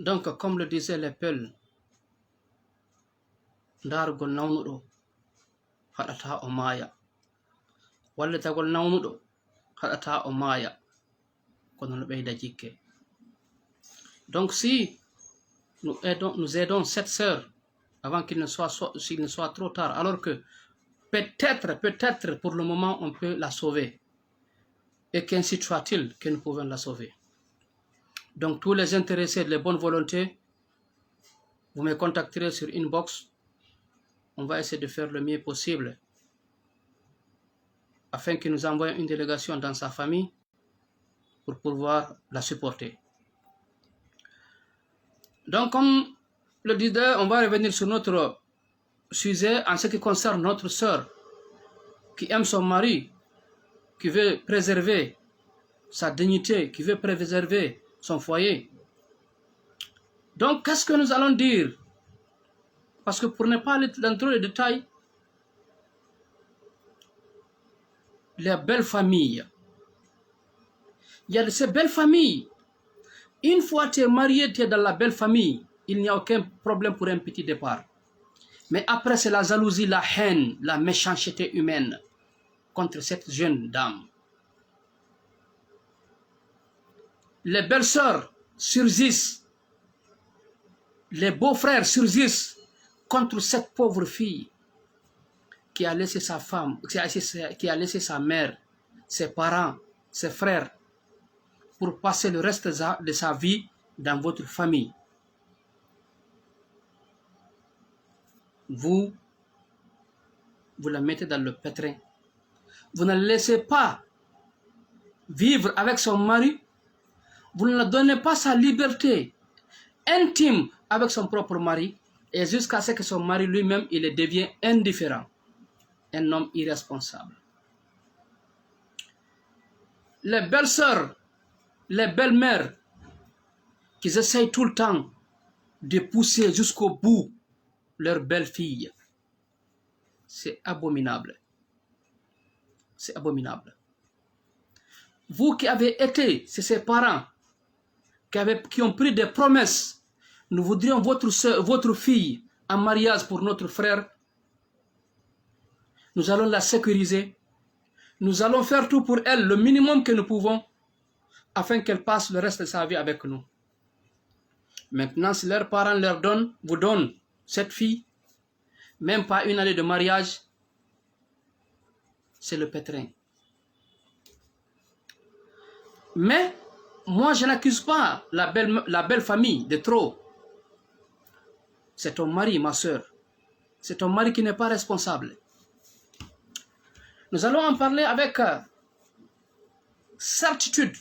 Donc, comme le disaient les Peuls, ndargol nawnuɗo haɗata o maaya, wallitagol nawnuɗo haɗata o maaya, kono no ɓeyda jikke. Donc, si nous aidons cette sœur avant qu'il ne soit trop tard, alors que peut-être pour le moment on peut la sauver, et qu'ainsi soit-il que nous pouvons la sauver. Donc tous les intéressés, les bonnes volontés, vous me contacterez sur inbox. On va essayer de faire le mieux possible afin que nous envoyions une délégation dans sa famille pour pouvoir la supporter. Donc comme le disait, on va revenir sur notre sujet en ce qui concerne notre sœur qui aime son mari, qui veut préserver sa dignité, qui veut préserver son foyer. Donc, qu'est-ce que nous allons dire? Parce que pour ne pas aller dans trop de détails, les belles familles. Il y a de ces belles familles. Une fois tu es marié, tu es dans la belle famille, il n'y a aucun problème pour un petit départ. Mais après, c'est la jalousie, la haine, la méchanceté humaine contre cette jeune dame. Les belles sœurs surgissent, les beaux-frères surgissent contre cette pauvre fille qui a laissé sa femme, qui a laissé sa mère, ses parents, ses frères, pour passer le reste de sa vie dans votre famille. Vous la mettez dans le pétrin. Vous ne la laissez pas vivre avec son mari. Vous ne la donnez pas sa liberté intime avec son propre mari, et jusqu'à ce que son mari lui-même, il devient indifférent, un homme irresponsable. Les belles sœurs, les belles mères qui essayent tout le temps de pousser jusqu'au bout leur belle fille, c'est abominable. C'est abominable. Vous qui avez été, c'est ses parents, qui ont pris des promesses, nous voudrions votre fille en mariage pour notre frère, nous allons la sécuriser, nous allons faire tout pour elle, le minimum que nous pouvons, afin qu'elle passe le reste de sa vie avec nous. Maintenant, si leurs parents vous donnent cette fille, même pas une année de mariage, c'est le pétrin. Mais moi, je n'accuse pas la belle famille de trop. C'est ton mari, ma soeur. C'est ton mari qui n'est pas responsable. Nous allons en parler avec certitude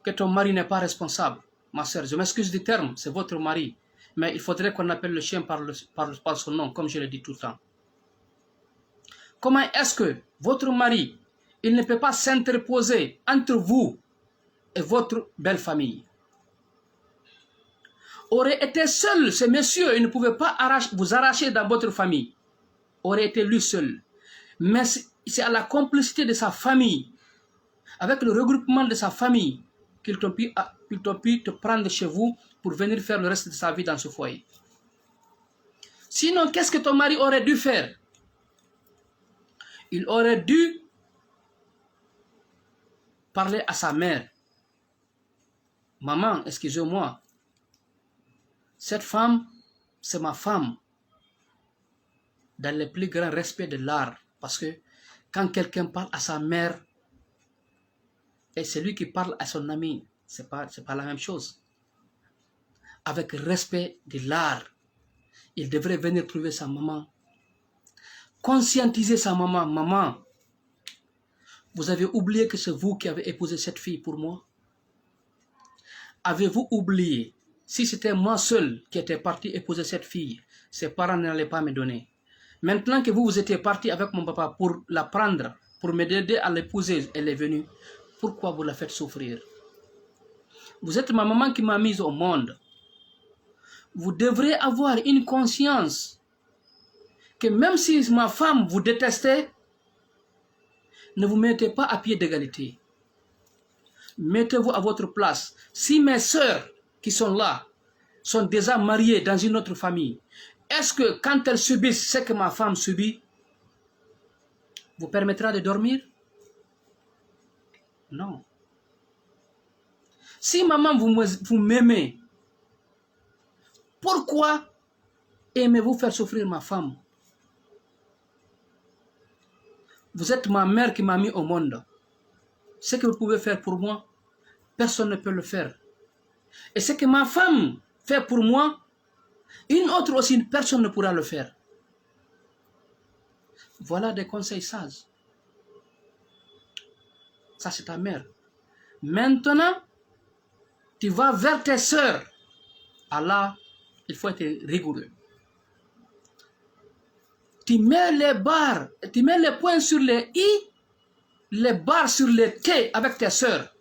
que ton mari n'est pas responsable. Ma soeur, je m'excuse du terme, c'est votre mari. Mais il faudrait qu'on appelle le chien par son nom, comme je le dis tout le temps. Comment est-ce que votre mari, il ne peut pas s'interposer entre vous et votre belle famille? Aurait été seul, ce monsieur, il ne pouvait pas vous arracher dans votre famille. Aurait été lui seul. Mais c'est à la complicité de sa famille, avec le regroupement de sa famille, qu'il t'a pu te prendre chez vous pour venir faire le reste de sa vie dans ce foyer. Sinon, qu'est-ce que ton mari aurait dû faire? Il aurait dû parler à sa mère. Maman, excusez-moi, cette femme, c'est ma femme, dans le plus grand respect de l'art. Parce que quand quelqu'un parle à sa mère, et c'est lui qui parle à son ami, c'est pas la même chose. Avec respect de l'art, il devrait venir trouver sa maman, conscientiser sa maman. Maman, vous avez oublié que c'est vous qui avez épousé cette fille pour moi? Avez-vous oublié, si c'était moi seul qui était parti épouser cette fille, ses parents n'allaient pas me donner. Maintenant que vous étiez parti avec mon papa pour la prendre, pour m'aider à l'épouser, elle est venue. Pourquoi vous la faites souffrir? Vous êtes ma maman qui m'a mise au monde. Vous devrez avoir une conscience que même si ma femme vous détestait, ne vous mettez pas à pied d'égalité. Mettez-vous à votre place. Si mes sœurs qui sont là sont déjà mariées dans une autre famille, est-ce que quand elles subissent ce que ma femme subit, vous permettra de dormir? Non. Si maman, vous m'aimez, pourquoi aimez-vous faire souffrir ma femme? Vous êtes ma mère qui m'a mis au monde. Ce que vous pouvez faire pour moi, personne ne peut le faire. Et ce que ma femme fait pour moi, une autre aussi, personne ne pourra le faire. Voilà des conseils sages. Ça, c'est ta mère. Maintenant, tu vas vers tes sœurs. Allah, il faut être rigoureux. Tu mets les barres, tu mets les points sur les i, les barres sur les t avec tes sœurs.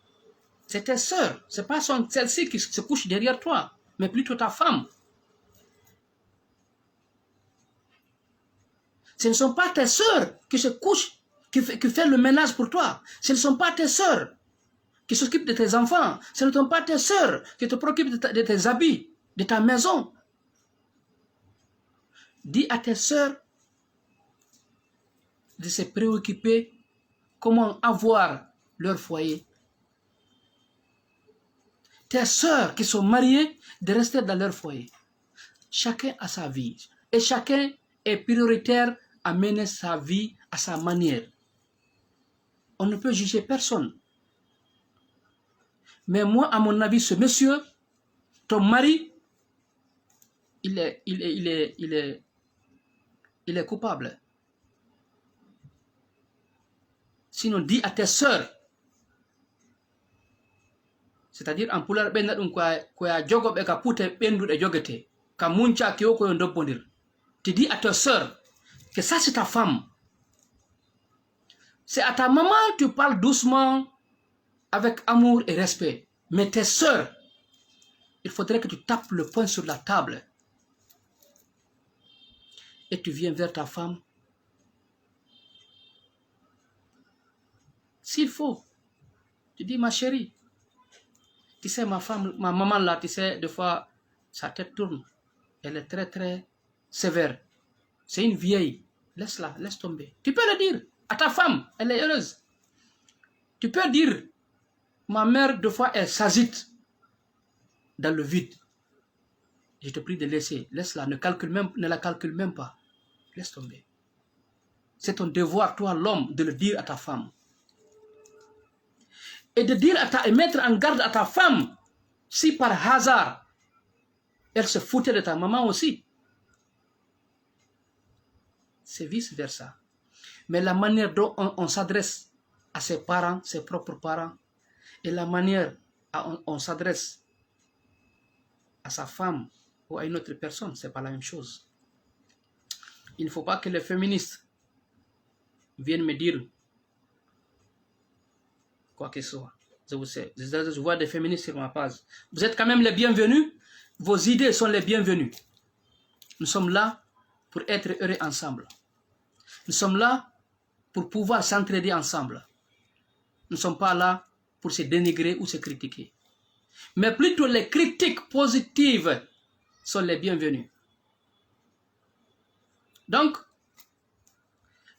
C'est tes sœurs, ce n'est pas celle-ci qui se couche derrière toi, mais plutôt ta femme. Ce ne sont pas tes sœurs qui se couchent, qui font le ménage pour toi. Ce ne sont pas tes sœurs qui s'occupent de tes enfants. Ce ne sont pas tes sœurs qui te préoccupent de tes habits, de ta maison. Dis à tes sœurs de se préoccuper comment avoir leur foyer. Tes sœurs qui sont mariées, de rester dans leur foyer. Chacun a sa vie. Et chacun est prioritaire à mener sa vie à sa manière. On ne peut juger personne. Mais moi, à mon avis, ce monsieur, ton mari, il est coupable. Sinon, dis à tes sœurs. C'est-à-dire, en poular ben dum quoi jogo be ka pute bendu de jogete. Ka muncha ki oko yon dobondir. Tu dis à tes sœurs que ça c'est ta femme. C'est à ta maman tu parles doucement, avec amour et respect. Mais tes sœurs, il faudrait que tu tapes le poing sur la table. Et tu viens vers ta femme. S'il faut, tu dis ma chérie, tu sais ma femme, ma maman là, tu sais, des fois, sa tête tourne. Elle est très très sévère. C'est une vieille. Laisse-la, laisse tomber. Tu peux le dire à ta femme, elle est heureuse. Tu peux dire, ma mère, des fois, elle s'agite dans le vide. Je te prie de laisser. Laisse-la, ne la calcule même pas. Laisse tomber. C'est ton devoir, toi, l'homme, de le dire à ta femme. Et de dire et mettre en garde à ta femme, si par hasard, elle se foutait de ta maman aussi. C'est vice-versa. Mais la manière dont on s'adresse à ses parents, ses propres parents, et la manière dont on s'adresse à sa femme ou à une autre personne, c'est pas la même chose. Il ne faut pas que les féministes viennent me dire quoi que ce soit. Je vois des féministes sur ma page. Vous êtes quand même les bienvenus. Vos idées sont les bienvenues. Nous sommes là pour être heureux ensemble. Nous sommes là pour pouvoir s'entraider ensemble. Nous ne sommes pas là pour se dénigrer ou se critiquer. Mais plutôt les critiques positives sont les bienvenues. Donc,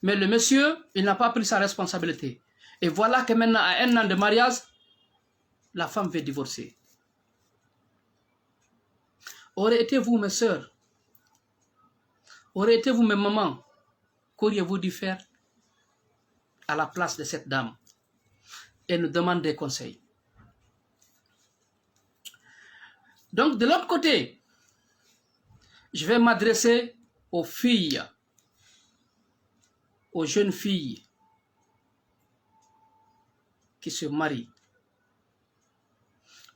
mais le monsieur, il n'a pas pris sa responsabilité. Et voilà que maintenant, à 1 an de mariage, la femme veut divorcer. Aurait été vous, mes soeurs, aurait été vous, mes mamans, qu'auriez-vous dû faire à la place de cette dame? Et nous demande des conseils. Donc, de l'autre côté, je vais m'adresser aux filles, aux jeunes filles qui se marient.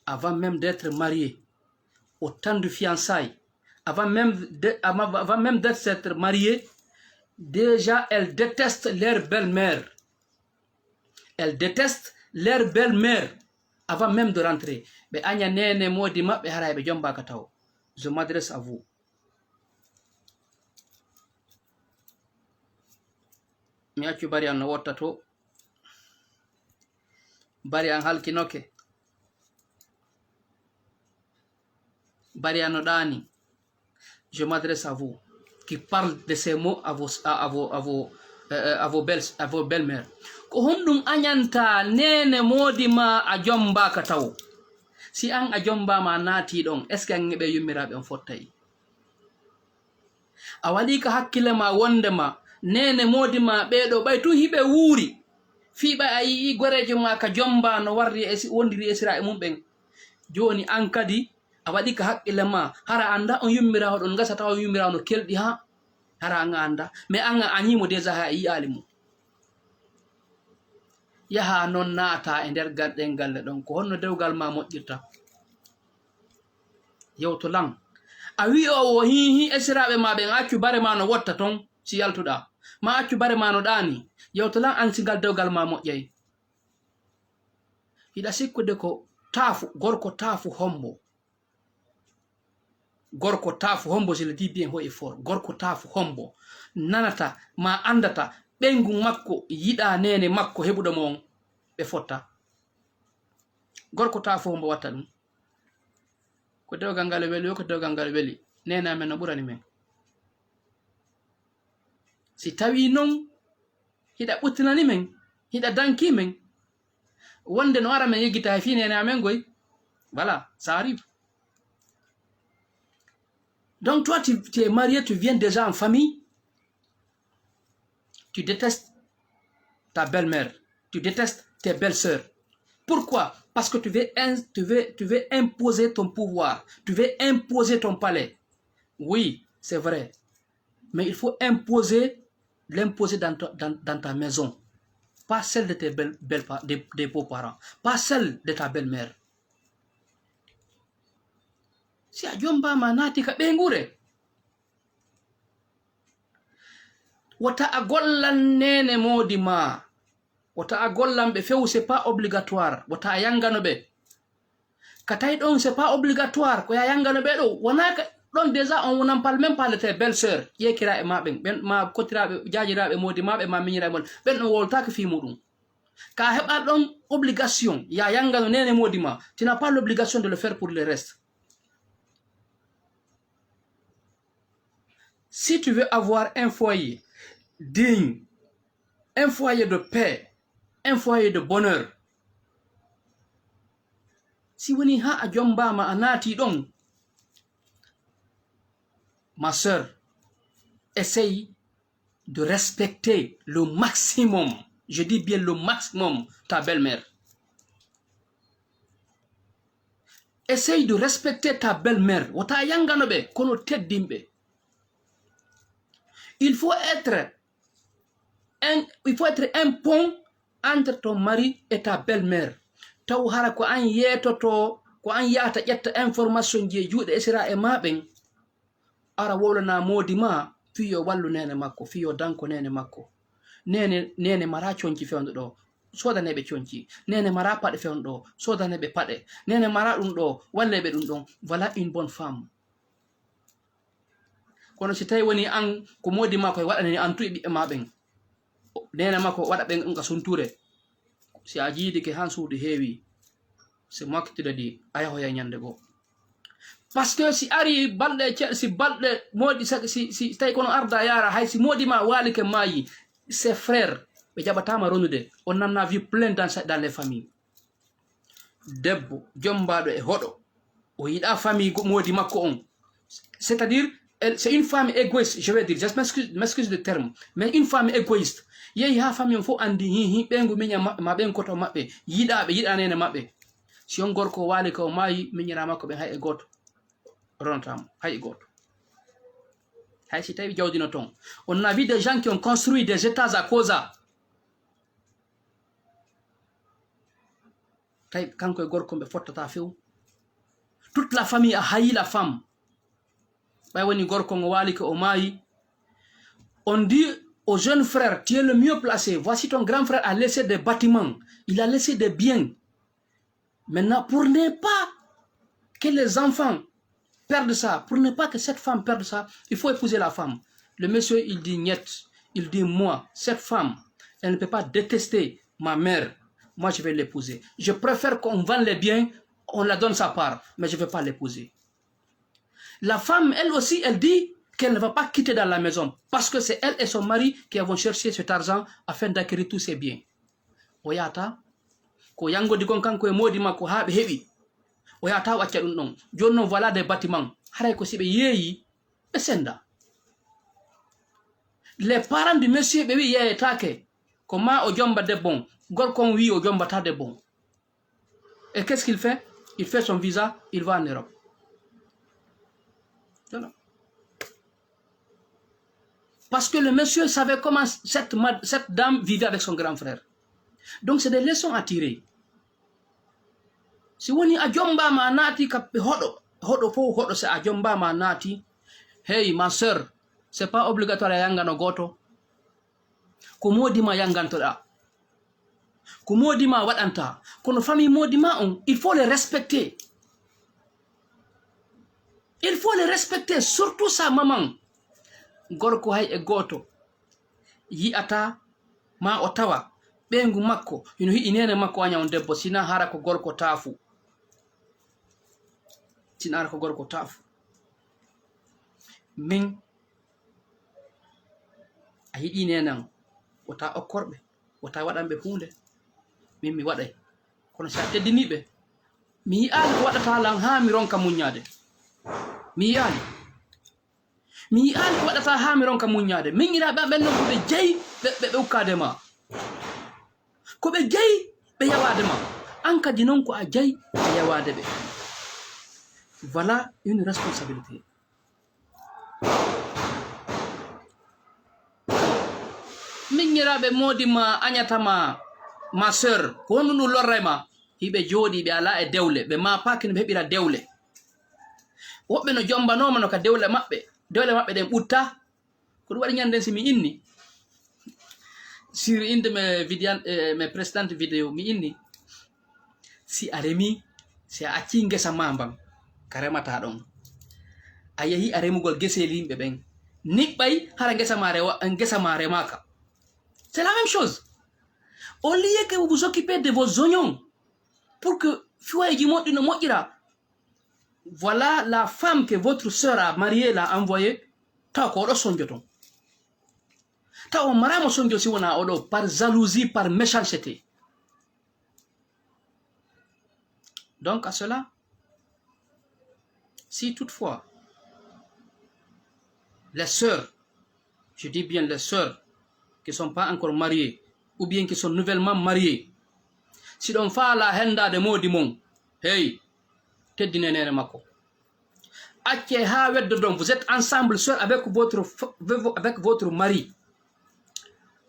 Avant même d'être mariées, au temps de fiançailles, avant même d'être mariées, déjà elles détestent leur belle-mère. Elles détestent leur belle-mère avant même de rentrer. Je m'adresse à vous. Mi accu bari an no wotta to bari an halkinoke Bariano Dani, je m'adresse à vous, qui parle de ces mots à vos belles-mères. Ko hondum anyanta nene modima a jomba ka taw. Si an a jomba ma nati don, est ce que an be yumirabe on fottay. A wali ka hakkile ma wondema nene modima bedo bay tu hibe wuri. Fi bay ayi goreje ma ka jomba no warri wondiri esira e mum ben. Joni an kadi a wadi ka hakkile ma hara anda on yummirawo don gasa taw yummirawo no keldi ha hara an anda mais an anyimo deja ha yi alimu. Yaha non naata e nder garden galle don ko honno dewgal ma moƴƴirta yewto lan a wi o hihi esiraɓe ma ɓen accu bare ma no wotta ton si yaltuɗa ma accu bare ma no ɗani yewto lan an sigal dewgal ma moƴƴay hiɗa sikkude ko taafu gorko taafu hombo je le dis bien haut et fort gorko taafu hombo nanata ma andata ɓengu makko yiɗa nene makko heɓuɗo mo on ɓe fotta gorko taafu hombo watta ɗum ko dewgal ngal weli ko dewgal ngal weli nene amen no ɓurani men si tawi non hiɗa ɓuttinani men hiɗa danki men wonde no ara men yeggita he fi nene amen goy voilà ça arrive. Donc toi tu es marié, tu viens déjà en famille, tu détestes ta belle-mère, tu détestes tes belles-sœurs. Pourquoi? Parce que tu veux imposer ton pouvoir, tu veux imposer ton palais. Oui, c'est vrai. Mais il faut l'imposer dans ta maison. Pas celle de tes des beaux-parents, pas celle de ta belle-mère. Si a jomba manati ka bengure wata a gollan nene modi ma wata a gollan be few c'est pas obligatoire wata a yangano be katay don c'est pas obligatoire ko ya yangano be do wonaka don déjà on n'en parle même pas de tes belles-sœurs yekira e ma ben ma kotirabe jaajirabe modi ma be ma miñirabe mon ben no wolta ka fi mudum ka heba don obligation ya yangano nene modi ma tu n'as pas l'obligation de le faire pour le reste. Si tu veux avoir un foyer digne, un foyer de paix, un foyer de bonheur, si vous n'avez pas jomba ma anati don, ma soeur, essaye de respecter le maximum, je dis bien le maximum, ta belle-mère. Essaye de respecter ta belle-mère. Wata yanganobe kono teddimbe. Il faut être un pont entre ton mari et ta belle-mère. Taw hara ko an yetoto ko an yata ƴetta information je juuɗe esira e maɓen ara wolana modi ma fiyo wallu nene makko fiyo danko nene makko nene mara conci fewndo ɗo sodaneɓe conci nene mara paɗe fewndo ɗo sodaneɓe paɗe nene mara ɗum ɗo walleɓe ɗum ɗon. Voilà une bonne femme. Kono si tawi woni an ko modi ma koye waɗani an tu e ɓiɓɓe ma ɓen nene makko waɗa ɓen ɗum ka sunture si a jiidike han suudu heewi c'est moi qui te le dis a yahoya ñande goo parce que si ari balɗe si balɗe modi si tawi kono arda yara hay si modi ma walike maayi ses frères ɓe jaɓatama ronude on nanna vie plein dans les familles. Debbo jombaɗo e hoɗo o yiɗa famille modi makko on, c'est-à-dire c'est une femme égoïste, je vais dire, je m'excuse de terme, mais une femme égoïste. Yehi ha famille on fo andi hi ɓengu miña ma ɓen koto maɓɓe yiɗaɓe yiɗanene maɓɓe. Si on gorko wali ka o maayi miñira makko ɓen hay e goto ronatamo hay e goto. Hay si tawi jawdino ton on a vu des gens qui ont construit des étages à causa tawi kanko e gorko ɓe fottata few toute la famille a hayi la femme. Ɓay woni gorko ngo wali ka o maayi on dit aux jeunes frères, tu es le mieux placé. Voici ton grand frère a laissé des bâtiments, il a laissé des biens. Maintenant, pour ne pas que les enfants perdent ça, pour ne pas que cette femme perde ça, il faut épouser la femme. Le monsieur, il dit niet, il dit moi, cette femme, elle ne peut pas détester ma mère. Moi, je vais l'épouser. Je préfère qu'on vende les biens, on la donne sa part, mais je ne vais pas l'épouser. La femme, elle aussi, elle dit qu'elle ne va pas quitter dans la maison parce que c'est elle et son mari qui vont chercher cet argent afin d'acquérir tous ses biens. Oyata, ko yango di kon kanko e modi makko ha be hebi. Oyata wacca dum don. Jonnon voilà des bâtiments. Haray ko sibe yeyi be senda. Les parents du monsieur be wi yeyetake ko ma o jomba de bon. Gorkon wi o jomba ta de bon. Et qu'est-ce qu'il fait? Il fait son visa, il va en Europe. Voilà. Parce que le monsieur savait comment cette dame vivait avec son grand frère. Donc c'est des leçons à tirer. Si woni a jomba ma nati kappe hodo fo hodo se a jomba ma nati, hey ma sœur, c'est pas obligatoire yangano goto. Ko modi ma yangantoda. Ko modi ma wadanta. Kono famille modi ma on, il faut les respecter. Il faut les respecter, surtout sa maman. Gorko hay e goto yi ata ma o tawa ɓengu makko ino hiɗi nene makko aña on debbo sina hara ko gorko taafu min a yiɗi nenan wota okkorɓe wota waɗanɓe hunde min mi waɗay kono sa teddiniɓe mi yi'ali ko waɗata lan ha mi ronka muññade mi yi'ali ko waɗata ha mi ronka muññade min ira ɓe ɓen non ko ɓe jeyi ɓe ukkade ma ko ɓe jeyi ɓe yawade ma an kadi non ko a jeyi ɓe yawade ɓe. Voilà une responsabilité. Min iraɓe modima añatama ma sœur ko wonno ɗum lorrema hiɓe jooɗi ɓe ala e dewle ɓe ma paki no ɓe heɓira dewle woɓɓe no jombanoma no ka dewle maɓɓe ɗen ɓutta ko ɗum waɗi ñanden si mi inni sur une de mes précédentes vidéos mi inni si a remi si a acci ngesa ma ban ka remata ɗon a yehi a remugol gesel yimɓe ɓen niɓɓay hara ngesa ma remaka. C'est la même chose. Au lieu que vous vous occupez de vos oignons pour que fuayeji moƴƴi no moƴƴira, voilà la femme que votre sœur a mariée l'a envoyée taw ko oɗo sonjo ton taw o marama sonjo si wona oɗo par jalousie par méchanceté. Donc à cela, si toutefois les sœurs, je dis bien les sœurs qui ne sont pas encore mariées ou bien qui sont nouvellement mariées, si ɗon faala hendade modi mon hey teddinenere makko acce ha weddo don vous êtes ensemble seul avec votre mari.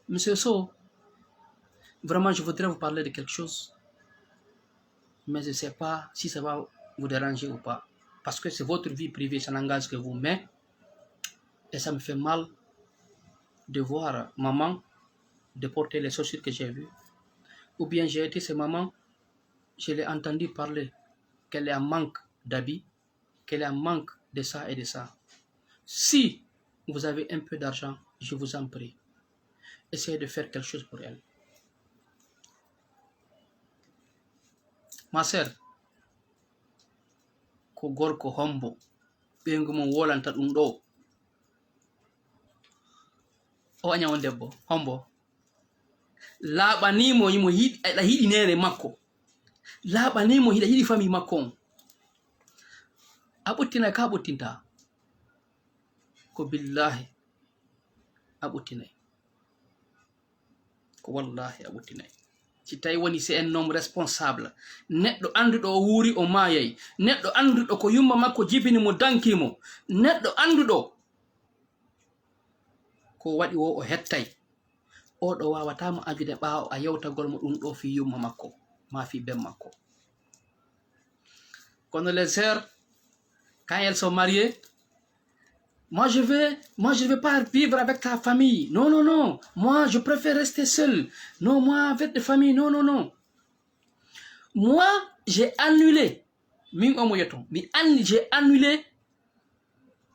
Monsieur So, vraiment je voudrais vous parler de quelque chose, mais je ne sais pas si ça va vous déranger ou pas, parce que c'est votre vie privée, ça n'engage que vous, mais et ça me fait mal de voir maman de porter les chaussures que j'ai vues, ou bien j'ai été ce maman, je l'ai entendu parler qu'elle est en manque d'habits, qu'elle est en manque de ça et de ça. Si vous avez un peu d'argent, je vous en prie, essayez de faire quelque chose pour elle. Ma sœur, ko gorko hombo ɓengu mum wolanta ɗum ɗo o aña on debbo hombo laaɓanimo imo hiɗi nene makko, laaɓanimo hiɗa yiɗi famille makko on, a ɓuttinay ka ɓuttinta ko billahi a ɓuttinay ko wallahi a ɓuttinay. Si tawi woni c'est un homme responsable, neɗɗo anduɗo o wuuri o maayay, neɗɗo anduɗo ko yumma makko jibini mo dankimo, neɗɗo anduɗo ko waɗi o hettay, oɗo wawatamo ajude ɓaawo a yewtagol mo ɗum ɗo fi yumma makko ma fi ben makko. Kono les sœurs, quand elles sont mariées, moi je vais pas vivre avec ta famille. Non, non, non. Moi, je préfère rester seul. Non, moi, avec des familles. Non, non, non. Moi, j'ai annulé. J'ai annulé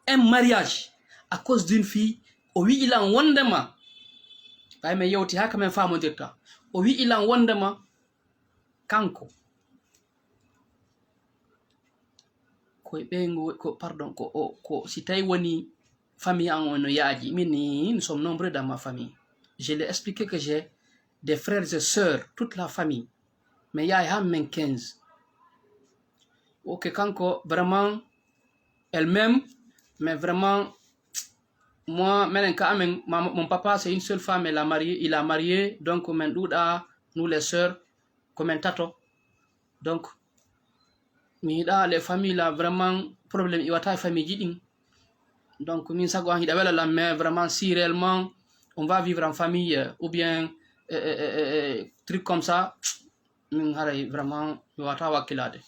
un mariage à cause d'une fille. Oui, il a un wondema. Mais yoti haka men famo dirta. Oui, il a un wondema. Kanko. ko pardon ko si tawi woni famille en on no yaaji min nous sommes nombreux dans ma famille. Je l'ai expliqué que j'ai des frères et sœurs, toute la famille. Mais il y a même 15. Ok, quand vraiment, elle-même, mais vraiment, moi, mon papa, c'est une seule femme, il a marié, donc, nous les sœurs, comme un tato. Donc, les familles, là, vraiment, problème, il y a une famille. Donc, mais vraiment, si réellement, on va vivre en famille, ou bien, truc comme ça, vraiment, il y a une wakilade.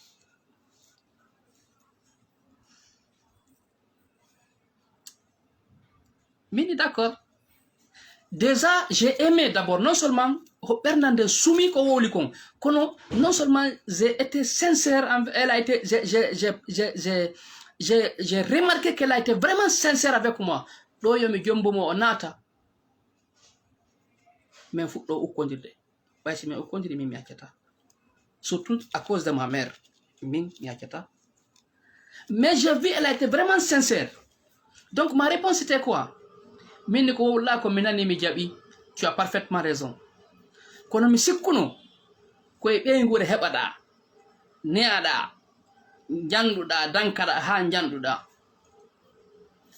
Mini d'accord. Déjà, j'ai aimé d'abord, non seulement Bernande Soumi non seulement j'ai été sincère, elle a été, j'ai remarqué qu'elle a été vraiment sincère avec moi. Mais surtout à cause de ma mère. Mais j'ai vu, elle a été vraiment sincère. Donc ma réponse était quoi? Tu as parfaitement raison. Kono mi sikkuno koye ɓeygure heɓaɗa neaɗa janduɗa dankaɗa ha janduɗa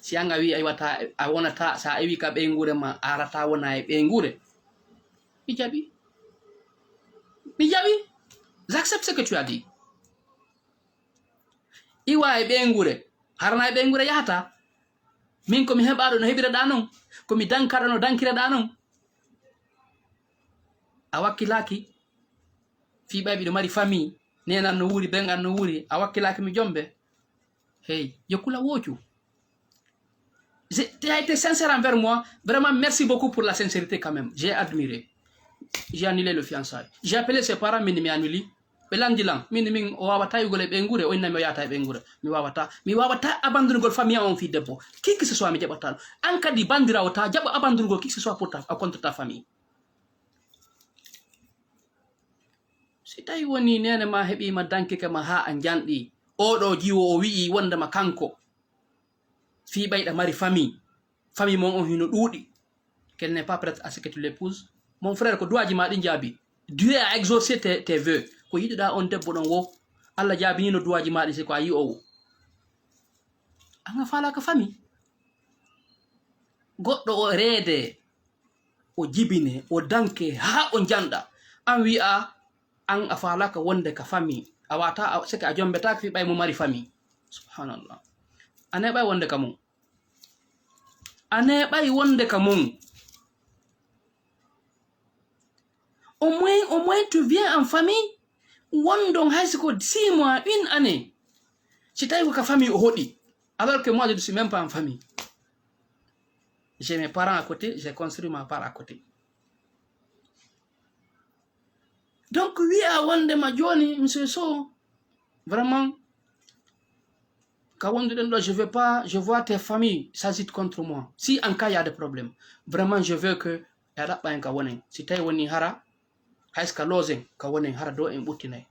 si anga wi a wonata sa wi ka ɓeygure ma arata wona e ɓeygure mi jaɓi j'accepte ce que tu as dit iwa e ɓeygure harana e ɓeygure yahata min komi heɓaɗo no heɓiraɗa non komi dankaɗo no dankiraɗa non a wakkilaki fiɓaɓe ɗo mari famille nenan no wuri bengan no wuri a wakkilaki mi jombe hey yokkula woju. Tu as été sincère envers moi, vraiment merci beaucoup pour la sincérité quand même, j'ai admiré. J'ai annulé le fiançailles, j'ai appelé ses parents min mi annuli ɓe landilan min o wawata yugol e ɓeygure o innami o yata e ɓeygure mi wawata abandonugol famille on fi debbo qui que ce soit mi jaɓata an kadi bandirawo ta jaɓa abandonugol qui que ce soit pour contre ta famille. Si tawi woni nene ma heɓima dankike ma ha a janɗi oɗo jiwo o wi'i wondema kanko fi ɓayɗa mari famille mon on hino ɗuuɗi qu'elle n'est pas prête à ce que tu l'épouses. Mon frère ko duwaji ma ɗi jaabi, Dieu a exaucé tes vœux ko yiɗiɗa on debbo ɗon wo Allah jaabinino duwaji ma ɗi si ko a yi o anga falaka famille goɗɗo o reede o jibine o danke ha o janɗa an wi'a an a falaka wonde ka famille a wata seke a jombetaka fi ɓay mo mari famille. Subhanallah, a neɓay wonde ka mum, a neɓay wonde ka mum. Au moins tu viens en famille wondon haysi ko 6 mois 1 année si tawi ko ka famille o hoɗi alors que moi je ne suis même pas en famille. J'ai mes parents à côté, j'ai construit ma part à côté. Donc oui, à wondema joni monsieur So vraiment je vois tes familles s'agitent contre moi. Si en cas il y a des problèmes, vraiment je veux que si tawi woni hara hayska lozen ka wonen hara do en ɓuttinay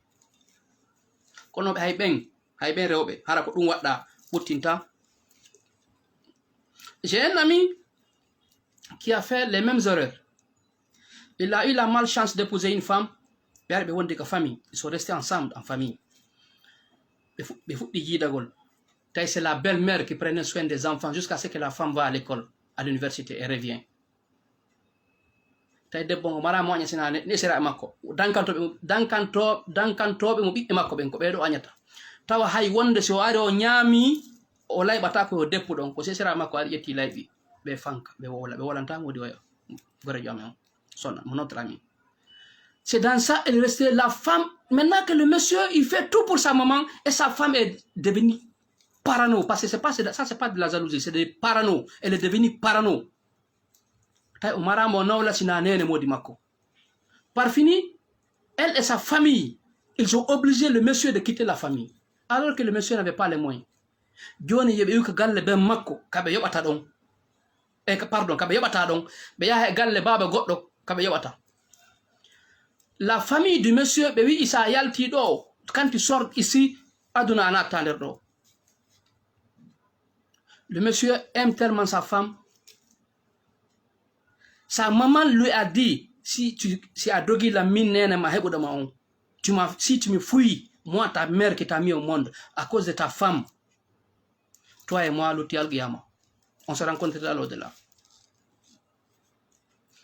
kono ɓe hay ɓen rewɓe hara ko ɗum waɗɗa ɓuttinta. J'ai un ami qui a fait les mêmes erreurs. Il a eu la malchance d'épouser une femme. Ils sont restés ensemble en famille. C'est la belle-mère qui prenait soin des enfants jusqu'à ce que la femme va à l'école, à l'université et revient. Debbo mara mo sina ne sera makko dankantoɓe mo ɓiɓɓe makko ɓen ko ɓeɗo añata tawa hay wonde so ari o ñaami o layɓata ko deppu ɗon ko sesera makko ari ƴetti layɓi ɓe fanka ɓe wolanta modi oya gore jome on sonna mon autre ami. C'est dans ça elle est restée la femme. Maintenant que le monsieur il fait tout pour sa maman et sa femme est devenue parano parce que c'est pas de la jalousie, c'est des parano. Elle est devenue parano. Par fini, elle et sa famille, ils ont obligé le monsieur de quitter la famille, alors que le monsieur n'avait pas les moyens. La famille du monsieur, quand tu sors ici, aduna ana attendre. Le monsieur aime tellement sa femme. Sa maman lui a dit, si Adogi la mine si tu me fouilles, moi ta mère qui t'a mis au monde, à cause de ta femme, toi et moi, on se rencontre dans l'au-delà.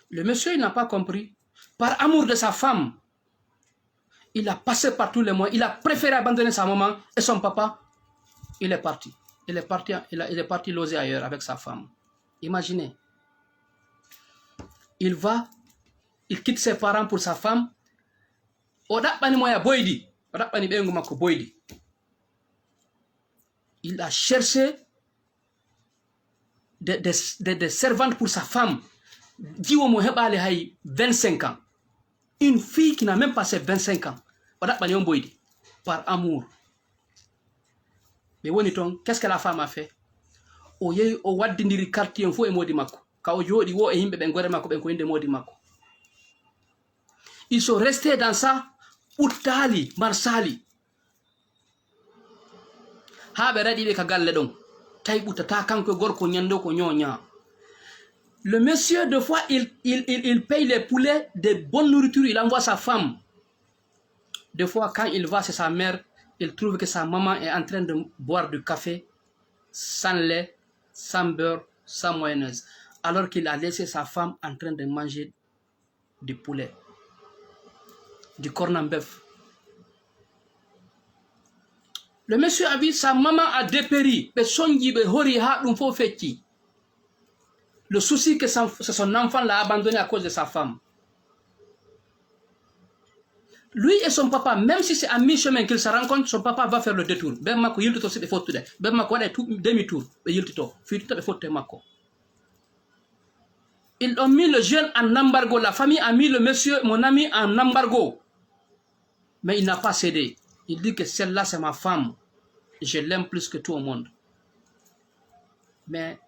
Le monsieur, il n'a pas compris. Par amour de sa femme, il a passé par tous les moyens. Il a préféré abandonner sa maman et son papa. Il est parti. Il est parti loger ailleurs avec sa femme. Imaginez. Il quitte ses parents pour sa femme. Il a cherché des servantes pour sa femme. 25 ans. Une fille qui n'a même pas ses 25 ans. Par amour. Mais qu'est-ce que la femme a fait? Ils sont restés dans ça. Utali, Marsali. Le monsieur, deux fois, il paye les poulets de bonne nourriture, il envoie sa femme. Deux fois, quand il va chez sa mère, il trouve que sa maman est en train de boire du café, sans lait, sans beurre, sans mayonnaise. Alors qu'il a laissé sa femme en train de manger du poulet, du corne en bœuf. Le monsieur a vu sa maman a dépéri. Le souci que son enfant l'a abandonné à cause de sa femme. Lui et son papa, même si c'est à mi-chemin qu'ils se rencontrent, son papa va faire le détour. Ils ont mis le jeune en embargo. La famille a mis le monsieur, mon ami, en embargo. Mais il n'a pas cédé. Il dit que celle-là, c'est ma femme. Je l'aime plus que tout au monde. Mais,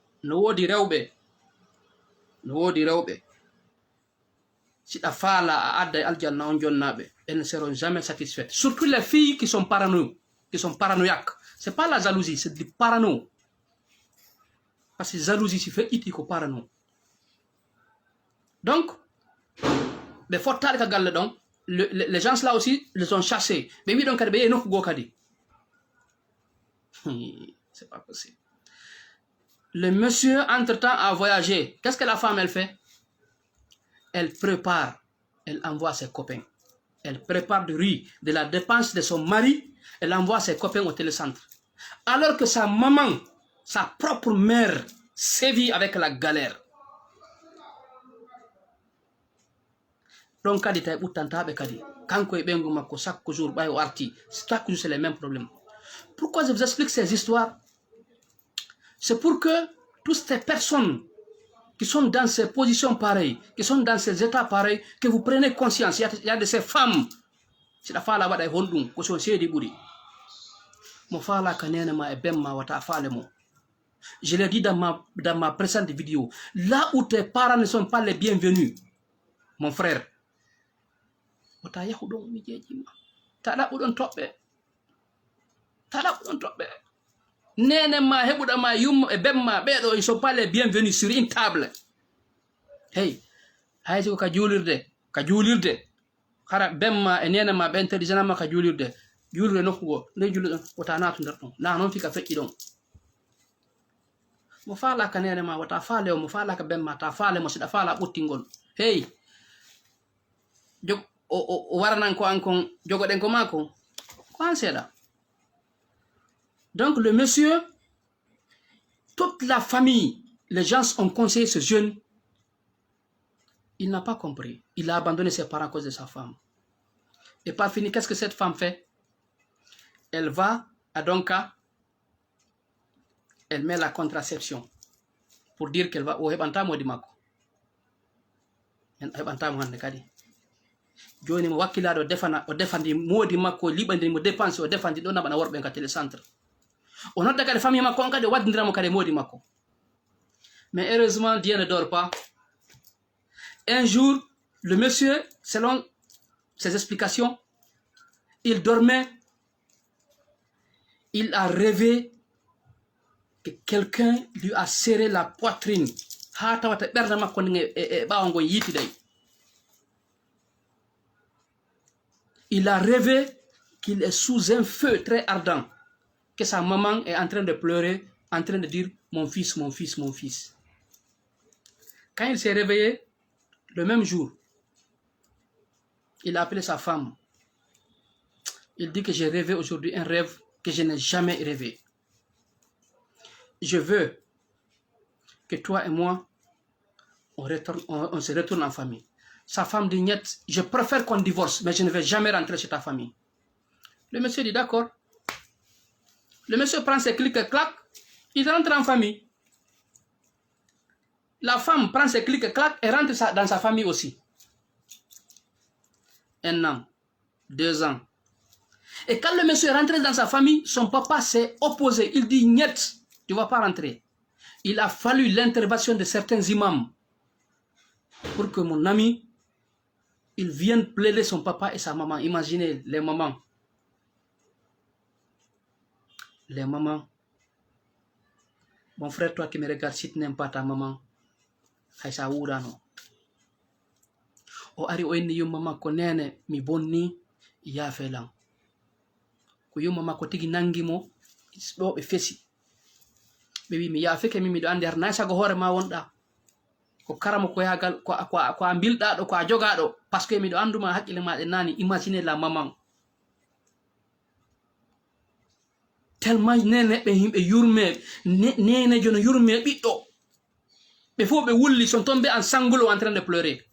si la femme elles ne seront jamais satisfaites. Surtout les filles qui sont paranoïaques. Ce n'est pas la jalousie, c'est du parano. Parce que la jalousie, c'est fait itiko parano. Donc, les gens là aussi les ont chassés. Mais oui, donc, c'est pas possible. Le monsieur, entre-temps, a voyagé. Qu'est-ce que la femme, elle fait? Elle prépare, elle envoie ses copains. Elle prépare du riz, de la dépense de son mari, elle envoie ses copains au télécentre. Alors que sa maman, sa propre mère, sévit avec la galère. Donc, chaque jour, c'est les mêmes problèmes. Pourquoi je vous explique ces histoires? C'est pour que toutes ces personnes qui sont dans ces positions pareilles, qui sont dans ces états pareils, que vous prenez conscience. Il y a de ces femmes. C'est la femme là-bas, je l'ai dit dans ma précédente vidéo. Là où tes parents ne sont pas les bienvenus, mon frère, ils ne sont pas les bienvenus sur une table. Hey, ka julirde, khara bemma e nene ma bente dijanama ka julirde nokkugo ne julirde wata natu nder ton na non fika fekki don mo fala ka nene ma wata faale mo fala ka bemma ta faale mo sida fala buttingol. Hey, o waranan ko ankon jogoden ko mako ko an seda. Donc le monsieur, toute la famille, les gens ont conseillé ce jeune. Il n'a pas compris. Il a abandonné ses parents à cause de sa femme. Et par fini, qu'est-ce que cette femme fait? Elle va à Donka, elle met la contraception pour dire qu'elle va au Hebantamo di Mako. Hebantamo hande kadi. Joni mo wakkilado o defandi modi makko libandi mo dépense o defandi do nabana worbe ka télécentre. On a des familles makko on kadi wadindiramo kadi modi makko. Mais heureusement Dieu ne dort pas. Un jour, le monsieur, selon ses explications, il dormait, il a rêvé et quelqu'un lui a serré la poitrine. Il a rêvé qu'il est sous un feu très ardent, que sa maman est en train de pleurer, en train de dire « Mon fils, mon fils, mon fils ». Quand il s'est réveillé, le même jour, il a appelé sa femme. Il dit que j'ai rêvé aujourd'hui un rêve que je n'ai jamais rêvé. Je veux que toi et moi, on se retourne en famille. Sa femme dit, niet, je préfère qu'on divorce, mais je ne vais jamais rentrer chez ta famille. Le monsieur dit, d'accord. Le monsieur prend ses clics et clac, il rentre en famille. La femme prend ses clics et clac et rentre dans sa famille aussi. 1 an, 2 ans. Et quand le monsieur est rentré dans sa famille, son papa s'est opposé. Il dit, niet, tu ne vas pas rentrer. Il a fallu l'intervention de certains imams pour que mon ami, il vienne plaider son papa et sa maman. Imaginez les mamans. Les mamans. Mon frère, toi qui me regardes, si tu n'aimes pas ta maman, Haïsa Ourano. O ari o inni yum maman ko nene mi bonni ya felan. Ko yum maman ko tigi nangi mo do be fesi. Be wi mi ya feke mi do andi ar na sago hore ma wonda. Ko karamo ko yagal ko ambilda do ko a joga do parce que mi do anduma hakkile ma de nani. Imaginez la maman. Tellement nene be himbe yurme nene jono yurme biddo. Be fo be wulli sont tombés en sanglots en train de pleurer.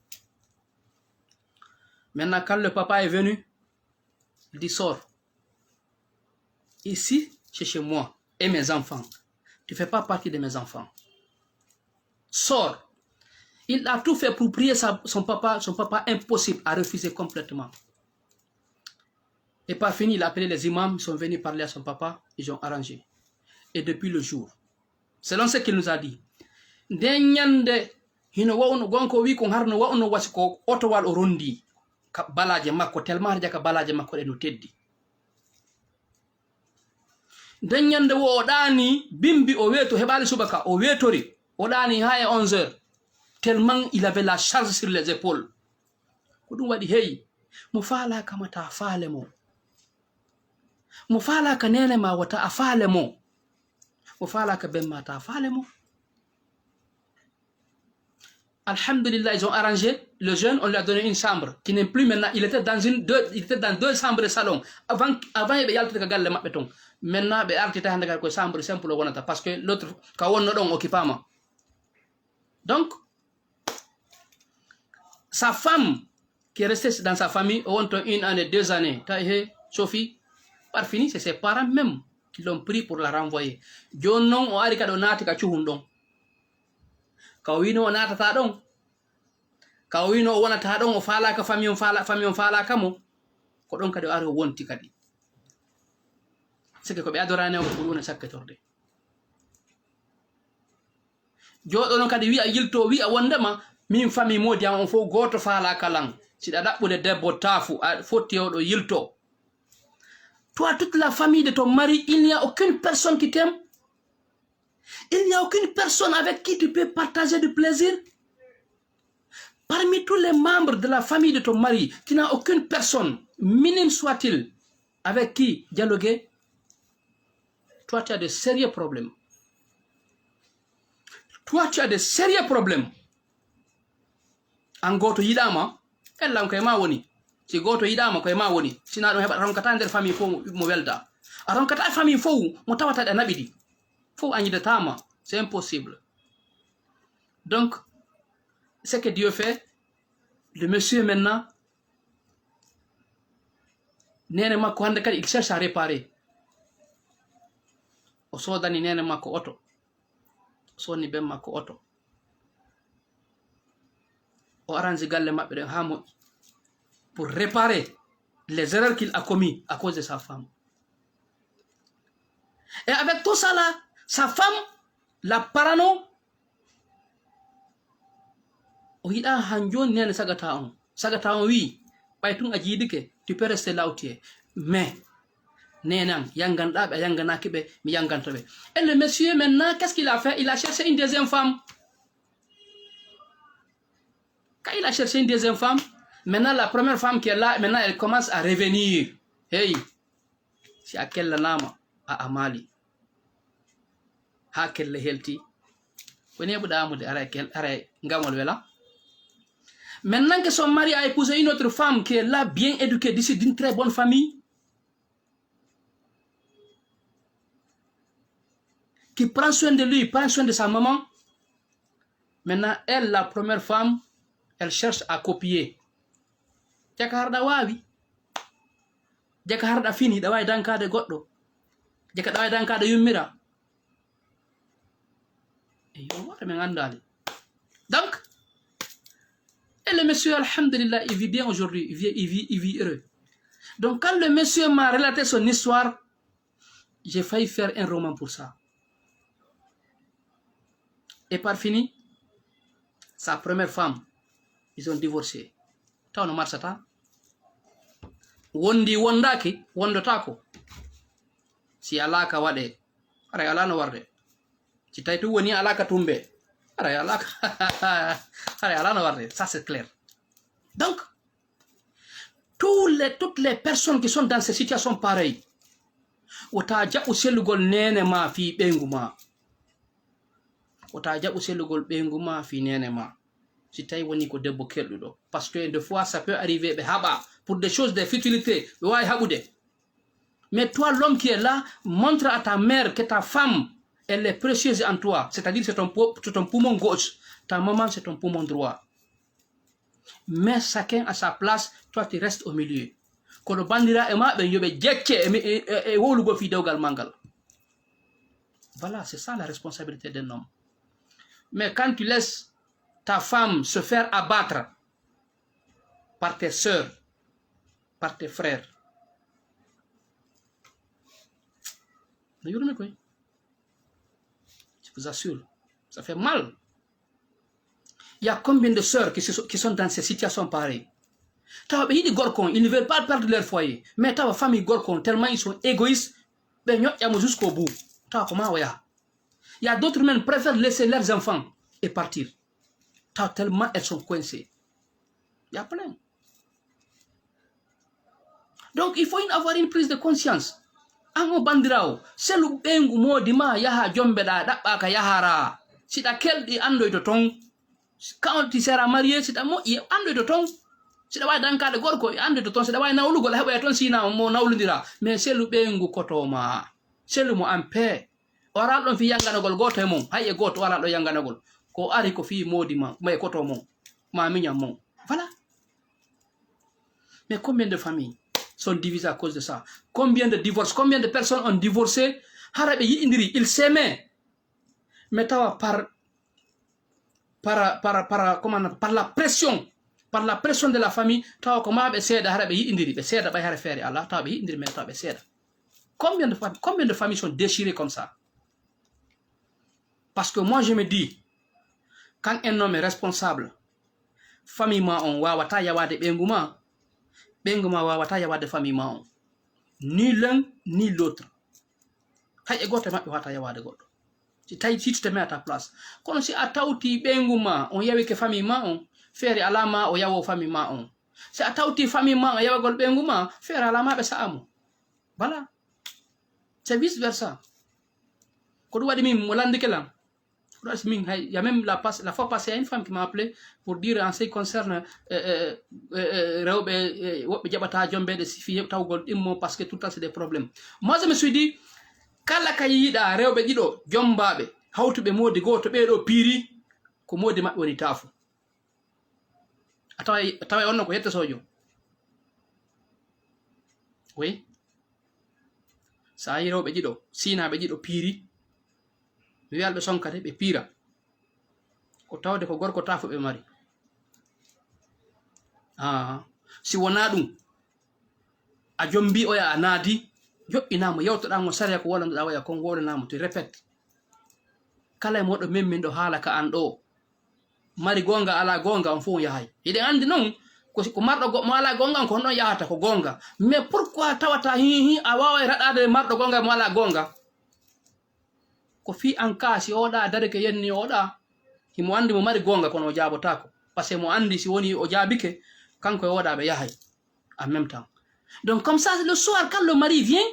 Maintenant, quand le papa est venu, il dit, sors. Ici, c'est chez moi et mes enfants. Tu ne fais pas partie de mes enfants. Sors. Il a tout fait pour prier son papa. Son papa, impossible, a refusé complètement. Et par fini, il a appelé les imams, ils sont venus parler à son papa, ils ont arrangé. Et depuis le jour, selon ce qu'il nous a dit, Denyande, hino wawno gonko wi ko harno wawno wasi ko otowal o rondi. Balaje makko tellement jaka balaje makko no teddi dañande wo o dani bimbi o weto hebali subaka o wetori o dani ha e 11h tellement il avait la charge sur les épaules ko dum wadi hey mo faala kamata faale mo faala ka nene ma wata afaale mo faala ka bemma ta faale mo. Alhamdulillah, ils ont arrangé. Le jeune, on lui a donné une chambre qui n'est plus maintenant. Il était dans 2 chambres de salon. Avant il y avait galle mabbeton. Maintenant, il y a une chambre simple parce que l'autre, quand on occupé. Donc, sa femme qui est restée dans sa famille, on 1 année, 2 années. Sophie, par fini, c'est ses parents même qui l'ont pris pour la renvoyer. Jonon o ari kado nati ka chuhundong. Kawino natata don kawino wonata don o faala ka fami on faala kamo ko don kadi aro wonti kadi sike ko be adorane o ko wona sakketorde jodo non kadi wi a yilto wi a wondema min fami modi on fo goto faala kalan sida dabbude debbo tafu a fotti o do yilto. Toi, toute la famille de ton mari, il n'y a aucune personne qui t'aime. Il n'y a aucune personne avec qui tu peux partager du plaisir. Parmi tous les membres de la famille de ton mari, tu n'as aucune personne, minime soit-il, avec qui dialoguer. Toi, tu as de sérieux problèmes. Toi, tu as de sérieux problèmes. En goto yidama, elle ko ma woni. Si goto yidama ko ma woni. Sina do heba ronkata nder famille fo mo welda. A ronkata famille fo mo tawata da nabidi. Faut agir de tama, c'est impossible. Donc, ce que Dieu fait, le monsieur maintenant, il cherche à réparer. O sodani nene mako auto. Soni ben mako auto. O arrange galle mabbe de hamo pour réparer les erreurs qu'il a commis à cause de sa femme. Et avec tout ça là, sa femme, la parano, o hida hanjon nene sagata on oui, baytung ajidike, tu peux rester là où tu es. Mais, Nénan, Yanganda, Yangana Kibe, Yangantabe. Et le monsieur, maintenant, qu'est-ce qu'il a fait? Il a cherché une deuxième femme. Quand il a cherché une deuxième femme, maintenant, la première femme qui est là, maintenant, elle commence à revenir. Hey, c'est à quel nama? À Amali. À quel helti? Maintenant que son mari a épousé une autre femme qui est là, bien éduquée, d'ici d'une très bonne famille, qui prend soin de lui, prend soin de sa maman, maintenant, elle, la première femme, elle cherche à copier. Jaka harda wawi. Jaka harda fini, da wawi dankade goddo. Jaka da wawi dankade yummira. Donc, et le monsieur, alhamdulillah, il vit bien aujourd'hui, il vit heureux. Donc, quand le monsieur m'a relaté son histoire, j'ai failli faire un roman pour ça. Et par fini, sa première femme, ils ont divorcé. Tawno marsata. Wondi wondaki, wondotako. Si alaka wade, ara alano warde. Si taïtu woni alaka tumbe. Ara alaka. Ara alano warde. Ça c'est clair. Donc, toutes les personnes qui sont dans ces situations pareilles, ota jabu selugol nene ma fi benguma. Ota jabu selugol benguma fi nene ma. Si taï woni ko debbo keldudo. Parce que des fois ça peut arriver be haba pour des choses de futilités. Way haboude. Mais toi l'homme qui est là, montre à ta mère que ta femme elle est précieuse en toi. C'est-à-dire c'est ton poumon gauche. Ta maman c'est ton poumon droit. Mais chacun à sa place, toi tu restes au milieu. Kono bandira e maɓe yoɓe jekke e wolugo fi dewgal mangal. Voilà, c'est ça la responsabilité d'un homme. Mais quand tu laisses ta femme se faire abattre par tes sœurs, par tes frères, je vous assure, ça fait mal. Il y a combien de sœurs qui sont dans ces situations pareilles? Ils ne veulent pas perdre leur foyer. Mais ta famille gorkon, tellement ils sont égoïstes, jusqu'au bout. Il y a d'autres même qui préfèrent laisser leurs enfants et partir. Tellement elles sont coincées. Il y a plein. Donc il faut avoir une prise de conscience. Ango bandirao, selu bengu modima yaha jombe da dabaka yahara. Sita keldi ando to ton. Quand tu seras marié, sita mo ando to ton. Sita way dankade gorko ando to ton, sita way nawlugol heba ton sina mo nawlundira. Mais selu bengu kotoma. Selu mo ampe. Oral don fi yanganagol goto e mum, hay e goto oral do yanganagol. Ko ari ko fi modima, mais koto mum. Ma minya mum. Voilà. Mais combien de familles sont divisées à cause de ça? Combien de divorces? Combien de personnes ont divorcé? Ils s'aimaient. Mais par la pression. Par la pression de la famille, combien de familles sont déchirées comme ça? Parce que moi je me dis, quand un homme est responsable, famille ma on wawata yawade benguma wawata yawade famille ma on. Ni l'un ni l'autre. Hay e goto mabbe wata yawade goddo. Si tu te mets à ta place. Kono si atawti benguma on yawi ke famille ma on, fere alama o yawo famille ma on. Si atawti famille ma on yawagol benguma, fere alama be saamu. Voilà. C'est vice versa. Ko do wadi min mo landike lam. Il y a même la fois passée, il y a une femme qui m'a appelé pour dire en ce qui concerne parce que tout le temps c'est des problèmes. Moi je me suis dit, kala kayida rewbe dido jombabe hawtube modi goto be do piri ko modi mabbe woni tafu. Atawa onno ko yetta sojo. Oui. Sa yi rewbe dido, sina be dido piri. Mi wi'alɓe sonkate ɓe piira ko tawde ko gorko tafo ɓe mari. Si wona ɗum a jombi oya a naadi joɓɓinamo yewtoɗamo sariya ko walanduɗa waya kon wolanamo to répète kala e moɗo memmin ɗo haala ka an ɗo mari gonga ala gonga on fof yahay. Eɗen andi noon ko marɗo mo ala gonga ko non yahata ko gonga mais pourquoi tawata hi a wawa raɗade marɗo gonga mo ala gonga ko fi an kasi oɗa dare ke yenni oɗa himo andi mo mari gonga kono o jabotako parce que mo andi si woni o jabike kanko e oɗa ɓe yahay en même temps donc comme ça le soir quand le mari vient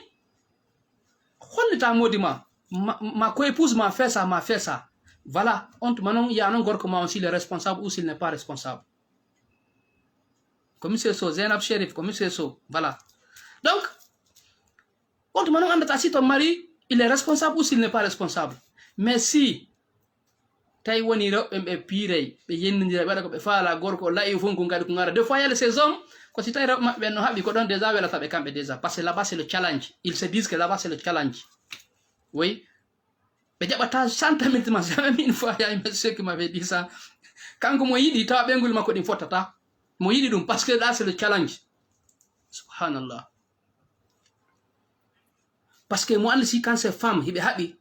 hollita modi ma coépouse m'a fait ça voilà on manon ya non gorko ma on s'il est responsable ou s'il n'est pas responsable comme c'est ça Zainab Sherif comme c'est ça voilà donc on manon andata si ton mari il est responsable ou s'il n'est pas responsable mais si tay woni rewɓe piirey ɓe yennidira ɓeɗa ko ɓe faala gorko layi fon ko ngadi ko ngara des fois yalla ces hommes ko si tawi rewɓe maɓɓe no haɓi ko ɗon déjà welataɓe kamɓe déjà parce que là-bas c'est le challenge ils se disent que là-bas c'est le challenge oui ɓe jaɓata sentiment jamais une fois ya monsieur qui m'avait dit ça kanko mo yiɗi tawa ɓengol makko ɗin fottata mo yiɗi ɗum parce que là c'est le challenge subhanallah parce que mo andi si quand c'est femme hiɓe haɓi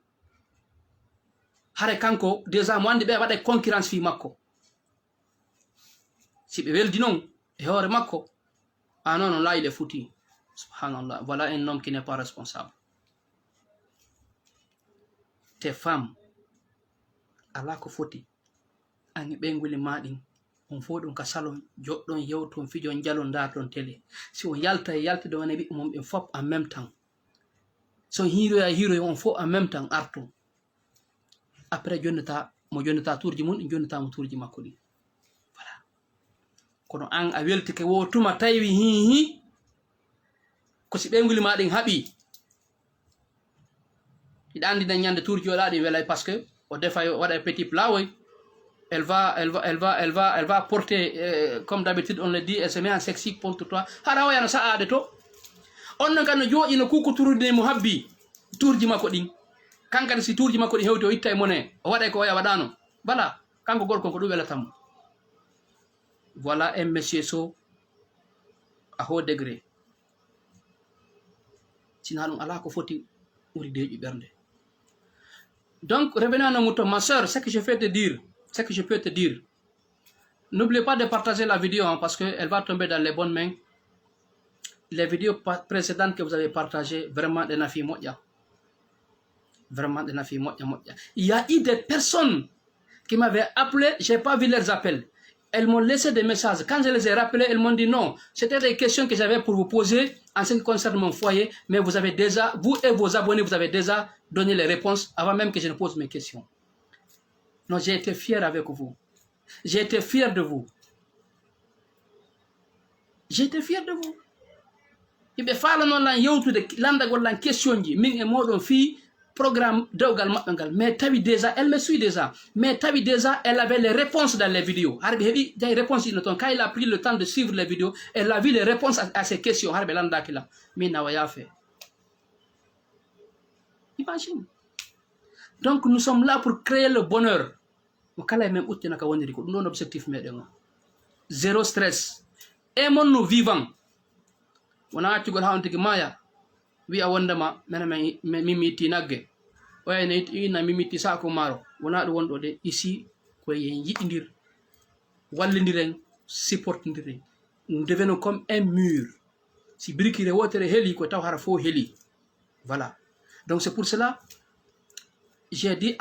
hare kanko déjà mo andi ɓe waɗa concurrence fi makko si ɓe weldi noon e hoore makko non non là il est foutu subhanallah voilà un homme qui n'est pas responsable te femme ala ko foti ani ɓenguli maɗin on fo ɗum ka salon joɗɗon yewton fijon jalon darɗon télé si on yalta e yaltide wona ɓiɓɓe mum ɓen fop en même temps so hiroya on fo en même temps arton après jonnata mo jonnata tourji mum ɗi jonnatamo tourji makko ɗi voilà kono an a weltike wo tuma tawi hihi ko si ɓenguli maɗin haaɓi il andi na ñande tourji oɗaɗi welay parce que o defa waɗa petit plat woy elle va porter comme d'habitude on le dit elle se met en sexy pour toi hara wayano sa'ade to on non kan no jooƴi no kuko turudi mo habbi tourji makko ɗin kankane si tourji makko ɗi hewti o itta e mone o waɗay ko waya waɗano voilà kanko gorko ko ɗum welatamo voilà un monsieur so à haut degré sina ɗum ala ko foti ɓuri deeƴu ɓernde donc revenons à nos moutons ma sœur ce que je peux te dire n'oubliez pas de partager la vidéo parce que elle va tomber dans les bonnes mains les vidéos précédentes que vous avez partagées vraiment de nafi moƴƴa vraiment de nafi moƴƴa il y a eu des personnes qui m'avaient appelé j'ai pas vu leurs appels elles m'ont laissé des messages quand je les ai rappelés elles m'ont dit non c'était des questions que j'avais pour vous poser en ce qui concerne mon foyer mais vous avez déjà vous et vos abonnés vous avez déjà donné les réponses avant même que je ne pose mes questions non j'ai été fier avec vous j'ai été fier de vous iɓe faala noon lan yewtude landagol lan question ji min e moɗon fi programme dewgal maɓɓe ngal mais tawi déjà elle me suit déjà mais tawi déjà elle avait les réponses dans les vidéos har ɓe heeɓi des réponses ino toon quand il a pris le temps de suivre les vidéos elle a vu les réponses à ces questions har ɓe landaki lam min nawa yaafe imagine donc nous sommes là pour créer le bonheur mo kala e men ɓuttina ka woniri ko ɗum ɗon objectif meɗen o zéro stress aimons-nous vivant wona accugol ha on tigi maya wi'a wondema mena min mi itti nagge oyane ina mi mitti sako maro wona ɗum wonɗo de ici ko yen yiɗidir wallidiren supportidiren nous devenons comme un mur si briquire wotere heeli ko taw hara fo heeli voilà donc c'est pour cela j'ai dit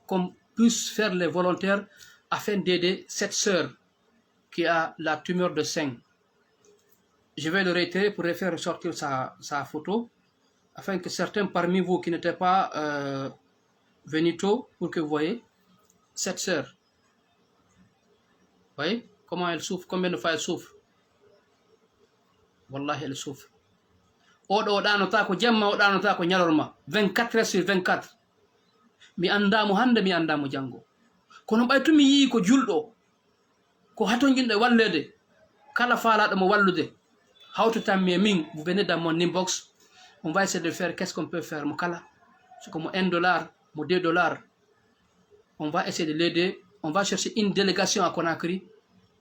qu'on puisse faire les volontaires afin d'aider cette sœur qui a la tumeur de sein. Je vais le réitérer pour faire ressortir sa photo afin que certains parmi vous qui n'étaient pas venus tôt, pour que vous voyez cette sœur. Vous voyez comment elle souffre, combien de fois elle souffre. Wallahi elle souffre. Oɗo o ɗanota ko jamma o ɗanota ko ñalorma 24 heures sur 24 mi andamo hande mi andamo janggo kono ɓay tumi yii ko julɗo ko haton jinɗo wallede kala faalaɗo mo wallude hawtatanmi e min vous venez dans mon inbox on va essayer de faire qu'est-ce qu'on peut faire mo kala soko mo $1 mo $2 on va essayer de l'aider on va chercher une délégation à Conakry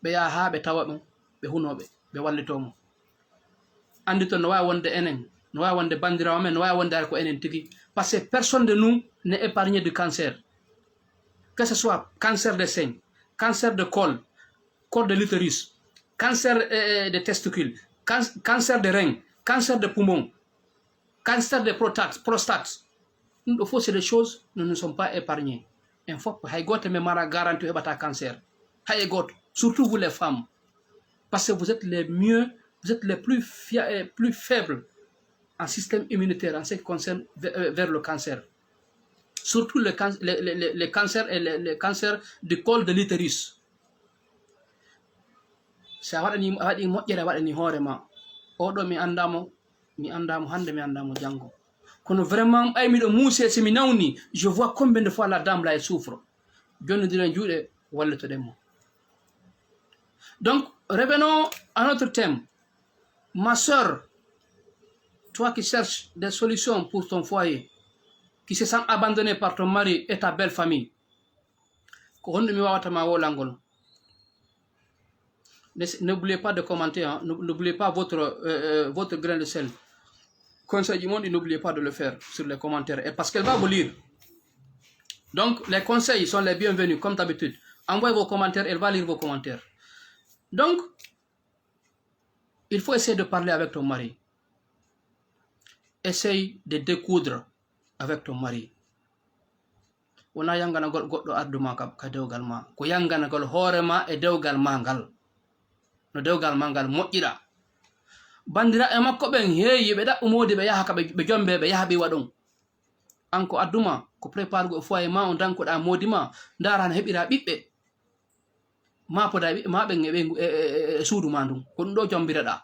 ɓe yaha ha ɓe tawa ɗum ɓe hunoɓe ɓe wallitomo andi toon no wawi wonde enen no wawi wonde bandirawo men no wawi wonde ko enen tigui parce que personne de nous n'est épargné du cancer que ce soit cancer de sein cancer de col de l'utérus cancer des testicules, cancer des reins, cancer des poumons, cancer des prostate. Nous faut c'est des choses, nous ne sommes pas épargnés. Une fois, me mara garanti hebata cancer. Surtout vous les femmes. Parce que vous êtes les mieux, vous êtes les plus faibles en système immunitaire en ce qui concerne vers le cancer. Surtout les cancers et les cancers du col de l'utérus. Ça va ni moƴƴere waɗani hoorema oɗo mi andamo hande mi andamo jango kono vraiment ɓay miɗo muuse si mi nawni je vois combien de fois la dame là elle souffre jonnodiren juuɗe wallitoɗenmo. Donc revenons à notre thème. Ma soeur, toi qui cherches des solutions pour ton foyer, qui se sent abandonné par ton mari et ta belle famille, ko honɗum mi wawatama wolangol. N'oubliez pas de commenter, hein? N'oubliez pas votre grain de sel. Conseil du monde, n'oubliez pas de le faire sur les commentaires. Et parce qu'elle va vous lire. Donc, les conseils sont les bienvenus, comme d'habitude. Envoyez vos commentaires, elle va lire vos commentaires. Donc, il faut essayer de parler avec ton mari. Essaye de découdre avec ton mari. Wona yangana goɗɗo arduma ka dewgal ma. Ko yanganagol hoorema e dewgal ma ngal. No dewgal mangal moƴƴiɗa bandira e makko ɓen heeyi ɓe ɗaɓɓumodi ɓe yaha ka ɓe jombe ɓe yaha ɓe waɗon an ko adduma ko préparego e foye ma o dankoɗa modi ma dara no heɓira ɓiɓɓe ma poda ɓiɓɓe ma ɓen e suudu ma ndun ko ɗum ɗo jombireɗa.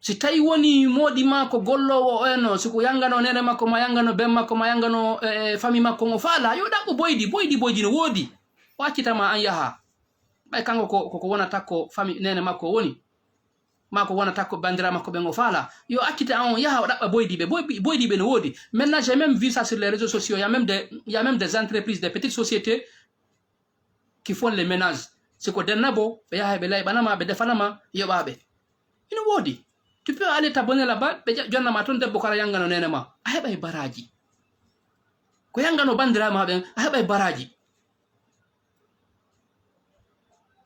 Si tawi woni modi ma ko gollowo o eno siko yangano nene makko ma yangano ben makko ma yangano famille makko o faala yo ɗaɓɓo boydi no woodi o accitama an yaha ɓay kanko ko wonata ko famille nene makko woni ma ko wonata ko bandira makko ɓen o faala yo accite an on yaha o ɗaɓɓa boydiɓe no woodi. Maintenant j'ai même vu ça sur les réseaux sociaux, il y a même des entreprises, des petites sociétés qui font les ménages. Siko dennabo ɓe yaha ɓe layɓanama ɓe defanama yoɓaɓe ino woodi. Tu peux aller t'abonner là-bas ɓe jonnama toon debbo kara yangano nene ma a heɓay baraji ko yangano bandirama ɓen a heɓay baraji.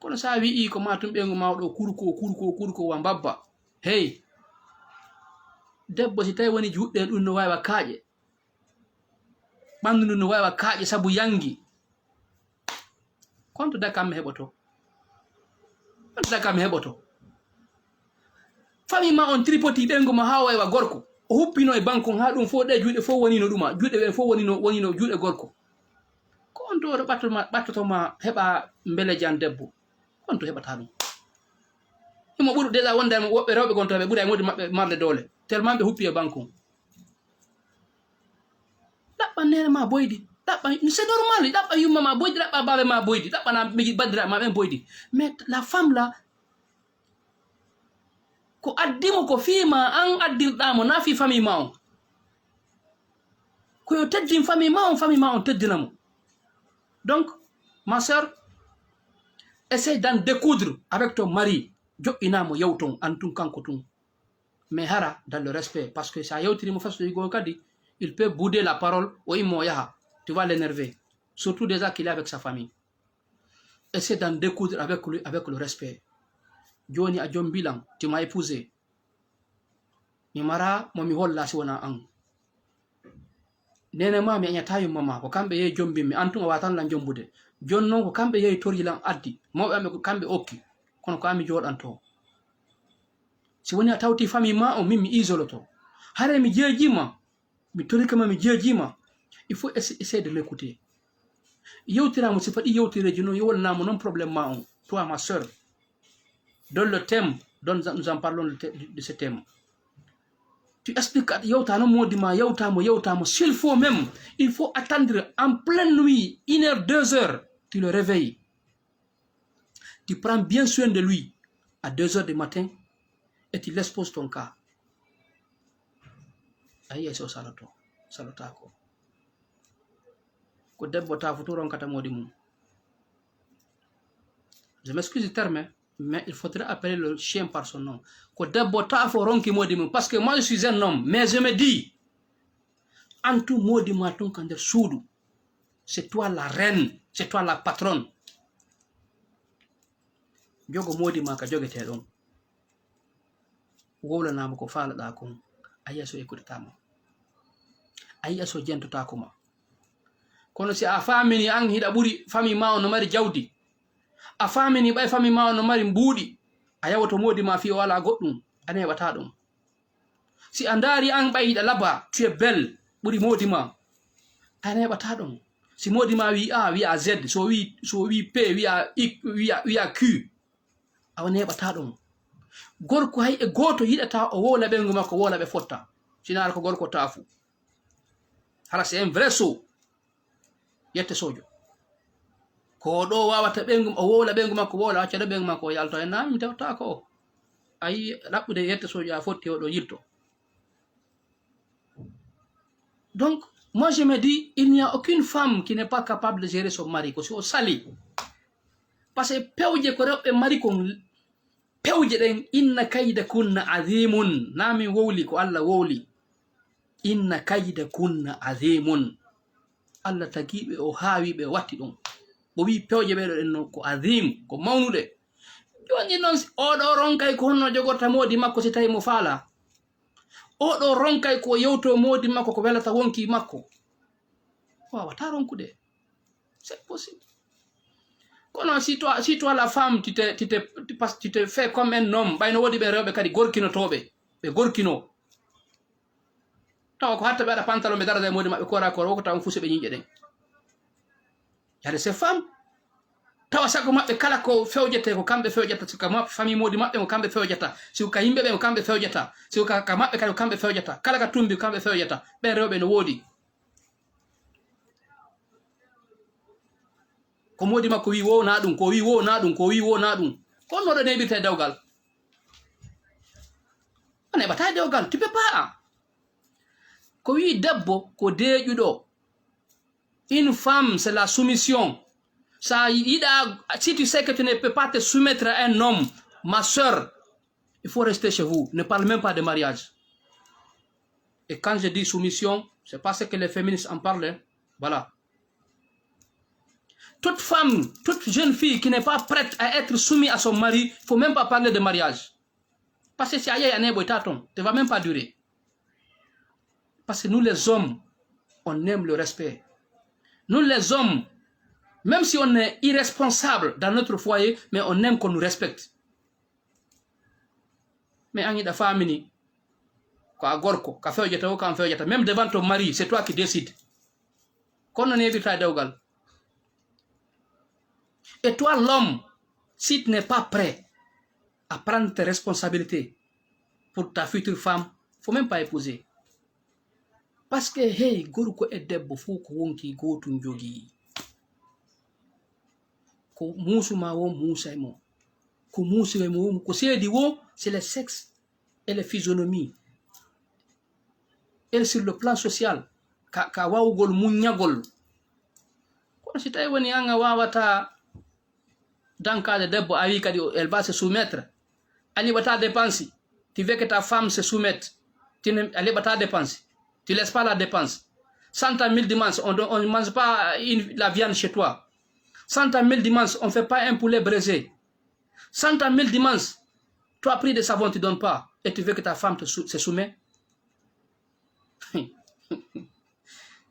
Kono sa wi'i ko ma tum ɓengu mawɗo kurko wa mbabba hey debbo si tawi woni juɗɗe ɗum no wawa kaaƴe ɓandu ndun no wawa kaaƴe sabu yangi konto dakam mi heɓoto famille ma on tripoti ɓengu ma ha wawa gorko o huppino e bankon ha ɗum fo ɗe juuɗe fo wonino ɗuma juuɗe ɓe fo wonino juuɗe gorko ko on to oɗo ɓattotoma heɓa mbelejan debbo on to heɓata ɗum imo ɓuri déjà wonde woɓɓe rewɓe gonto ɓe ɓuri ay modi maɓɓe marde dole tellement ɓe huppi e banque ɗaɓɓa nene ma boydi ɗaɓɓa c'est normal ɗaɓɓa yumma ma boydi ɗaɓɓa baɓe ma boydi ɗaɓɓana miji bandiraɓe ma ɓen boydi. Mais la femme là ko addimo ko fiima an addirɗamo na fi famille ma on koyo teddin famille ma on teddinamo. Donc ma sœur, essaye d'en découdre avec ton mari joƴƴinamo yewton antun kanko tun mais hara dans le respect, parce que sa yewtirimo façon yigo kadi il peut bouder la parole o immo yaha tu vas l'énerver, surtout déjà qu'il est avec sa famille. Essaye d'en découdre avec lui avec le respect. Joni a jom bilan tu m'as épousé mi mara momi holla si wona an nene ma mi añata yumma ma ko kamɓe yehi jombinmi antun a watanlan jombude jon noon ko kamɓe yehi torjilan addi mawɓe amɓe ko kamɓe okki kono ko ami joɗanto si woni a tawti famille ma o min mi isoloto hare mi jeejima mi torikama mi jeejima il faut essayer de l'écouter yewtiramo si faɗi yewtireji noon yowolnamo noon probléme ma on toi ma sœur. Dans le thème dont nous en parlons de ce thème, tu expliques yawtano modima yawtamo s'il faut même il faut attendre en pleine nuit 1 heure 2 heures tu le réveilles, tu prends bien soin de lui à 2 heures du matin et tu l'exposes ton cas ayi so salotako ko debbo ta fu to ronkata modi mum. Je m'excuse du terme, mais il faudrait appeler le chien par son nom. Ko debbo tafo ronki modi mum, parce que moi je suis un homme, mais je me dis antu modi ma tun kander suudu, c'est toi la reine, c'est toi la patronne. jogo modi ma ka jogete ɗon wowlanama ko faalaɗa kon a yiya so ekkudetama a yiya so jentotakoma kono si a famini an hiɗa ɓuri fami ma no mari jawdi a famini ɓay fami ma no mari mbuuɗi a yawoto modi ma fi o wala goɗɗum a neɓata ɗum si a ndaari an ɓay hiɗa laba tu es belle ɓuri modi ma a neɓata ɗum si modi ma wi a wi'a z so wi p wi'a q a neɓata ɗum gorko hay e goto yiɗata o wola ɓengu makko wola ɓe fotta sinara ko gorko taafu hara c'est un vrai saut yette sojo ko ɗo wawata ɓengu o wola ɓengu makko wola accata ɓengu makko o yalto e nami mi tewta ko o ayi ɗaɓɓude yette sojo a fotti o ɗo yilto. Donc moi je me dis il n'y a aucune femme qui n'est pas capable de gérer son mari ko si o sali parce que pewje ko rewɓe mari kon pewje ɗen inna kayda kunna azimun nami wowli ko Allah wowli inna kayda kunna azimun Allah tagiɓe o haawiɓe watti ɗum o wi pewje ɓeɗo ɗen ko azim ko mawnuɗe joni noon oɗo ronkay ko honno jogorta modi makko si tawi mo faala oɗo ronkay ko yewto modi makko ko welata wonki makko wawata ronkude c'est possible. Kono si toi la femme tu te fais comme un homme ɓayno woodi ɓe rewɓe kadi gorkinotoɓe ɓe gorkino tawa ko hatta ɓe waɗa pantalon ɓe darada e modi maɓɓe kora kora woko tawa fusi ɓe ñiƴe ɗen yade ces femmes tawa sago maɓɓe kala ko fewjete ko kamɓe fewjata sika maɓɓe famille modi maɓɓe ko kamɓe fewjata sika yimɓe ɓe ko kamɓe fewjata sika ka maɓɓe kadi ko kamɓe fewjata kala ka tumbi ko kamɓe fewjata ɓen rewɓe no woodi ko modi makko wi wona ɗum ko wi wona ɗum ko wi wona ɗum ko noɗo neɓirta e dewgal o neɓata e dewgal tu peux pas ko wi debbo ko deeƴuɗo une femme c'est la soumission ça yiɗa si tu sais que tu ne peux pas te soumettre à un homme ma soeur il faut rester chez vous ne parle même pas de mariage et quand je dis soumission c'est parce que les féministes en parlent voilà. Toute femme, toute jeune fille qui n'est pas prête à être soumise à son mari, il ne faut même pas parler de mariage. Parce que si aïe aïe ça ne va même pas durer. Parce que nous les hommes, on aime le respect. Nous les hommes, même si on est irresponsable dans notre foyer, mais on aime qu'on nous respecte. Mais on a famille, même devant ton mari, c'est toi qui décides. Quand on est évité d'Ogal. Et toi, l'homme, si tu n'es pas prêt à prendre tes responsabilités pour ta future femme, il ne faut même pas épouser. Parce que, hey, gorko e debbo fu ko wonki gotum jogi. Ko musuma wo musa mo. Ko musa mo ko sedi wo, c'est le sexe et la physionomie. Et sur le plan social, ka wawgol munyagol. Ko si tay woni anga wawata dans le cas de debbo a dit qu'elle va se soumettre. Elle va ta dépenser. Tu veux que ta femme se soumette. Elle va ta dépenser. Tu ne laisses pas la dépense. 100 000 dimanches, on ne mange pas la viande chez toi. 100 000 dimanches, on ne fait pas un poulet braisé. 100 000 dimanches, toi, prix de savon, tu ne donnes pas. Et tu veux que ta femme se soumette.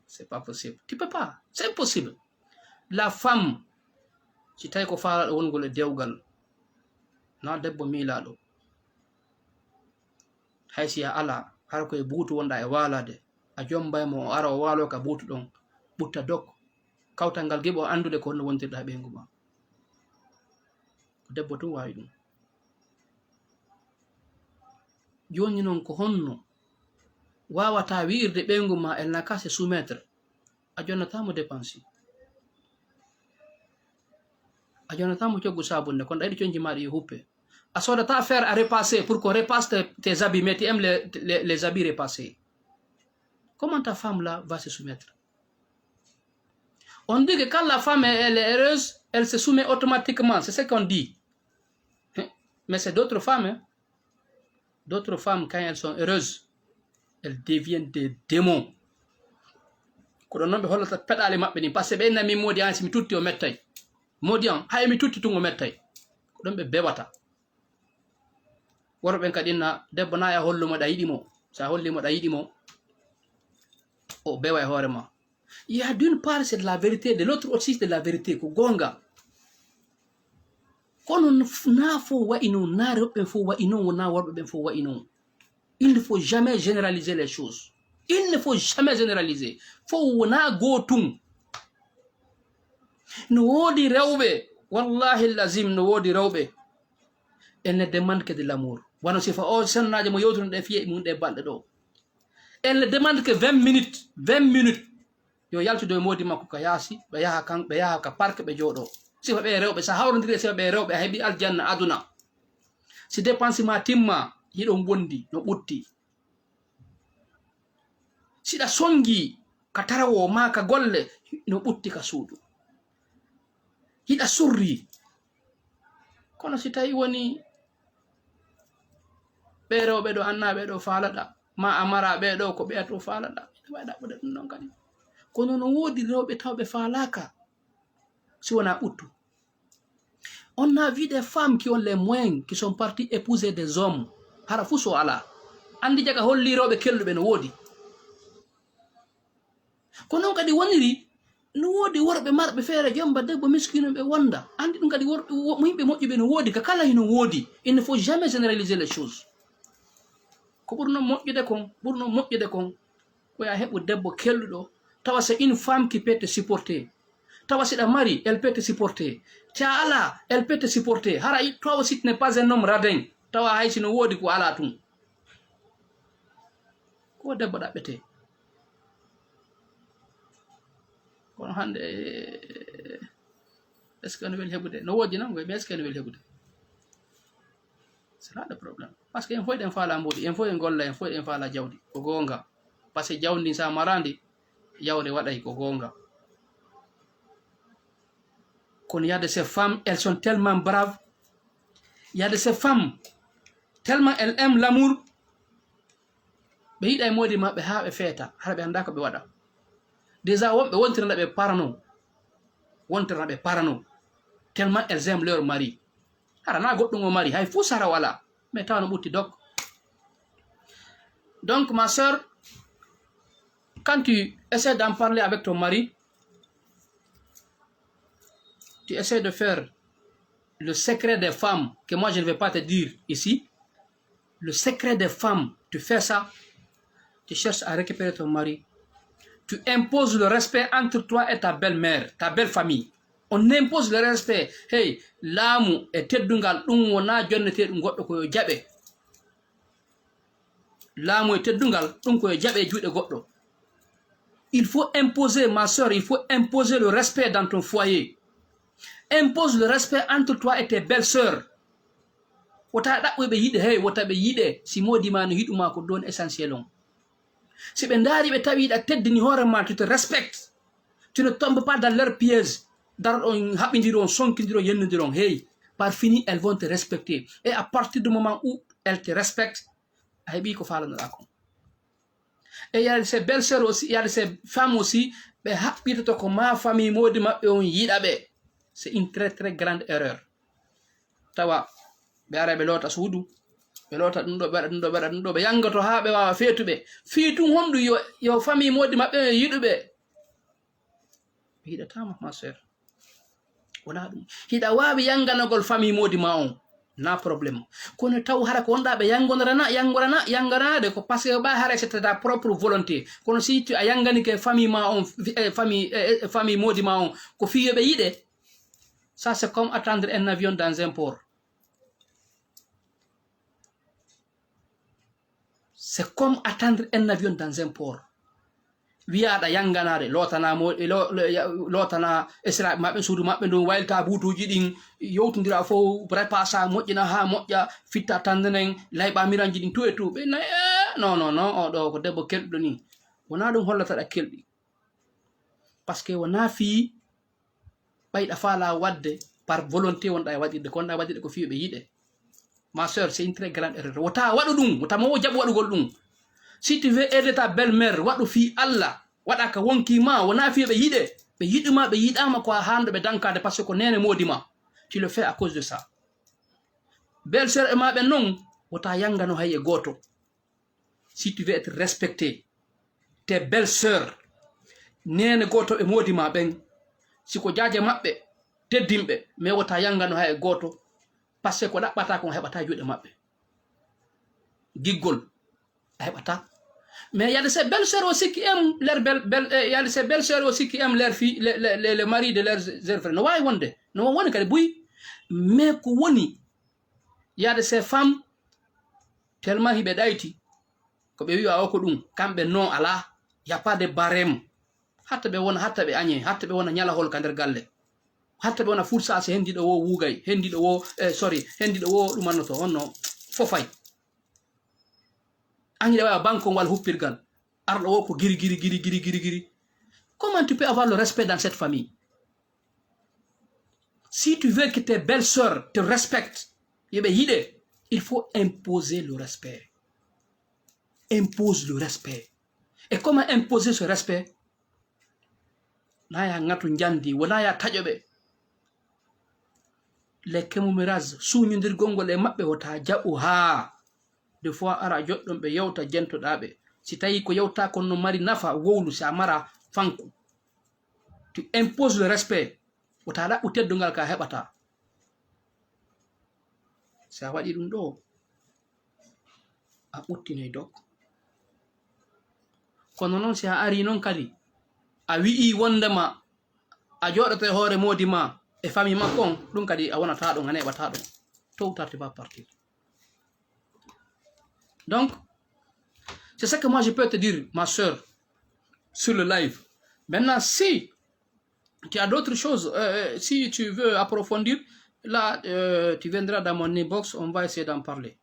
C'est pas possible. Tu ne peux pas. C'est impossible. La femme, si tawi ko faalaɗo wongol e dewgal na debbo miilaɗo hay si a ala har koye buutu wonɗa e waalade a jombaymo o ara o waalo ka buutu ɗon ɓutta dok kawtal ngal giɓo andude ko honno wontirɗa ɓeygu ma ko debbo tun wawi ɗum joni noon ko honno wawata wi'irde ɓeygu ma elle n'a qu'à se soumettre a jonnatamo dépense a jonatamo coggu sabunde kon ɗaɗi coñji maɗa yo huppe a sodata faire à repasser pour qu'on repasse tes habits mais tu aimes les habits repassés. Comment ta femme là va se soumettre? On dit que quand la femme elle est heureuse, elle se soumet automatiquement, c'est ce qu'on dit. Mais c'est d'autres femmes, hein? D'autres femmes quand elles sont heureuses, elles deviennent des démons. Koɗo noon ɓe hollata peɗale maɓɓe ni par ce que ɓe nami modi an simi tutti o mettay modi an hay mi tutti tun o mettay ɗon ɓe bewata worɓe ɓen kadi na debbo na ya hollumo ɗa yiɗimo sa hollimo ɗa yiɗimo o bewa e hoore ma. Il y a d'une part c'est de la vérité, de l'autre aussi c'est de la vérité ko gonga. Kono na fo wayi non, na rewɓe ɓen fo wayi non, wona worɓe ɓen fo wayi non. Il ne faut jamais généraliser les choses. Il ne faut jamais généraliser. Faut wona gotum. No wodi rewɓe wallahi lazim no wodi rewɓe elle ne demande que de l'amour. Wano sifa o sennaje mo yewtuno ɗe fiye mum ɗe balɗe ɗo. Elle ne demande que 20 minutes. 20 minutes. Yo yaltude modi makko ka yaasi ɓe yaha ka parque ɓe jooɗo. Sifa ɓe rewɓe sa hawrodiri sifa ɓe rewɓe a heɓi aljanna aduna. Si dépense ma timma hiɗon wondi no ɓutti. Siɗa songi ka tarawo ma ka golle no ɓutti ka suudu. Hiɗa surri. Kono si tawi woni ɓe rewɓe ɗo annaɓe ɗo faalaɗa ma amara ɓe ɗo ko ɓeyato faalaɗa waɗa ɓuɗe ɗum ɗon kadi. Kono no wodi rewɓe tawɓe faalaka si wona ɓuttu. On a vu des femmes qui ont les moyens, qui sont parties épouser des hommes. Hara fu so ala. Andi jaga holli rewɓe kelluɓe no wodi. Kono non kadi woniri no wodi worɓe marɓe feere jomba debbo miskino ɓe wonda. Andi ɗum kadi worɓe yimɓe moƴƴuɓe no wodi ka kala hino wodi. Il ne faut jamais généraliser les choses. Ko ɓurno moƴƴude kon ko ya heɓu debbo kelluɗo tawa c'est une femme qui peut te supporter. Tawa siɗa mari elle peut te supporter. Ta ala elle peut te supporter. Hara tawa si tu n'es pas un homme radin tawa hay sino wodi ko ala tum. Ko debbo ɗaɓɓete. Kono hande est ce que no weli heɓude no wodi nan mais est ce que no weli heɓude. C'est là le problème. Parce que en foy ɗen faala mboɗi en foy en golla en foy ɗen faala jawdi ko gonga. Parce que jawdi sa marandi yawre waɗay ko gonga. Kono il y a de ces femmes, elles sont tellement braves. Il y a de ces femmes tellement elles aiment l'amour. Ɓe yiɗa e modi maɓɓe ha ɓe feeta hara ɓe anda ko ɓe waɗa. Déjà wonɓe wontirana ɓe parano tellement elles aiment leur mari. Hara na goɗɗum o mari hay fuu sara wala mais tawa no ɓutti dok. Donc ma sœur, quand tu essaies d'en parler avec ton mari, tu essaies de faire le secret des femmes que moi je ne vais pas te dire ici. Le secret des femmes, tu fais ça, tu cherches à récupérer ton mari. Tu imposes le respect entre toi et ta belle-mère, ta belle famille. On impose le respect. Hey, laamu e teddungal ɗum wona jonnete ɗum goɗɗo koyo jaɓe. Laamu e teddungal ɗum koyo jaɓe e juuɗe goɗɗo. Il faut imposer, ma sœur, il faut imposer le respect dans ton foyer. Impose le respect entre toi et tes belles-sœurs. Wota ɗaɓɓo ɓe yiɗe hey, wota ɓe yiɗe si modi ma no yiɗuma ko ɗon essentiel on. Si ɓe ndaari ɓe tawi ɗa teddini hoore ma, tu te respectes. Tu ne tombes pas dans leur piège. On haɓidiron, sonkidiron, yennidiron. Hey, par fini, elles vont te respecter. Et à partir du moment où elles te respectent, a heɓi ko falanoɗa kon. Et il y a de ces belles-sœurs aussi, il y a de ces femmes aussi, ɓe haɓɓitoto ko ma famille modi maɓɓe on yiɗa ɓe. C'est une très très grande erreur. Tawa ɓe ara ɓe loota suudu, ɓe loota ɗum ɗo ɓe waɗa ɗum ɗo ɓe waɗa ɗum ɗo ɓe yangoto ha ɓe wawa feetuɓe. Fiitum honɗu yo famille modi maɓɓe yiɗuɓe. Ɓe yiɗatama ma sœur. Wona ɗum. Hiɗa wawi yanganagol famille modi ma on. Na problème. Kono taw hara ko wonɗa ɓe yanganade ko parce que ɓa hara c'est ta propre volonté. Kono si tu a yanganike famille ma on, famille modi ma on ko fiyoɓe yiɗe. Ça c'est comme attendre un avion dans un port. C'est comme attendre un avion dans un port. Wiyaɗa yanganade lotana esra maɓɓe suudu maɓɓe ɗum waylta buutuji ɗin yewtodira fof prépasa moƴƴina ha moƴƴa fitta tandenen layɓamiranji ɗin tout et tout ɓe nayi non oɗo ko debbo kelɗuɗo ni wona ɗum hollataɗa kelɗi par ce que wona fii ɓayɗa faala wadde par volonté wonɗa e waɗirde ko wonɗa waɗirde ko fiyoɓe yiɗe. Ma sœur, c'est une très grande erreur. Wota waɗu ɗum wota mo jaɓu waɗugol ɗum. Si tu veux aider ta belle-mère, waɗu fi Allah, waɗa ka wonkima, wona fiyoɓe yiɗe, ɓe yiɗuma ɓe yiɗama ko hande ɓe dankade parce que ko nene modima. Tu le fais à cause de ça. belle-sœur et maɓe non wota yangano hay e goto. Si tu veux être respecté, tes belles-sœurs nene goto e modi ma ɓen siko jaaje maɓɓe teddimɓe mais wota yangano hay e goto par ce que ko ɗaɓɓata kon heɓata juuɗe maɓɓe. Giggol a heɓata. Mais il y a de ces belles-sœurs aussi qui aiment il y a de ces belles-sœurs aussi qui aiment leurs filles, les maris de leurs frères. No wawi wonde, no woni kadi buy. Mais ko woni, il y a de ces femmes tellement hiɓe ɗayti ko ɓe wiwa o ko ɗum kamɓe non ala, y a pas de barème. Hatta ɓe wona, hatta ɓe añe, hatta ɓe wona ñalahol ka nder galle, hatta ɓe wona fursase hendiɗo wo wugay, hendiɗo wo hendiɗo wo ɗumannoto honno fofay. Añiɗe wawa banko wal huppirgal arɗo wo ko giri. Comment tu peux avoir le respect dans cette famille? Si tu veux que tes belles-sœurs te respectent, il faut imposer le respect. Impose le respect. Et comment imposer ce respect? Naya ngatu njandi, wonaya tajoɓe. Les kemumiraz, suñodir gongol e maɓɓe wota jaɓu ha. Des fois ara joɗɗon ɓe yewta jentoɗaɓe. Si tawi ko yewta kon no mari nafa wowlu si a mara fanku. Tu imposes le respect. Wota ɗaɓɓu teddungal ka heɓata. Si a waɗi ɗum ɗo, a ɓuttinay dok. Kono noon si a ari noon kadi, a wi'i wondema a joɗoto e hoore modi ma e famille makko on, ɗum kadi a wonata ɗon, a neɓata ɗon. Tôt ou tard tu vas partir. Donc, c'est ça que moi je peux te dire, ma soeur, sur le live. Maintenant, si tu as d'autres choses, si tu veux approfondir, là, tu viendras dans mon inbox, on va essayer d'en parler.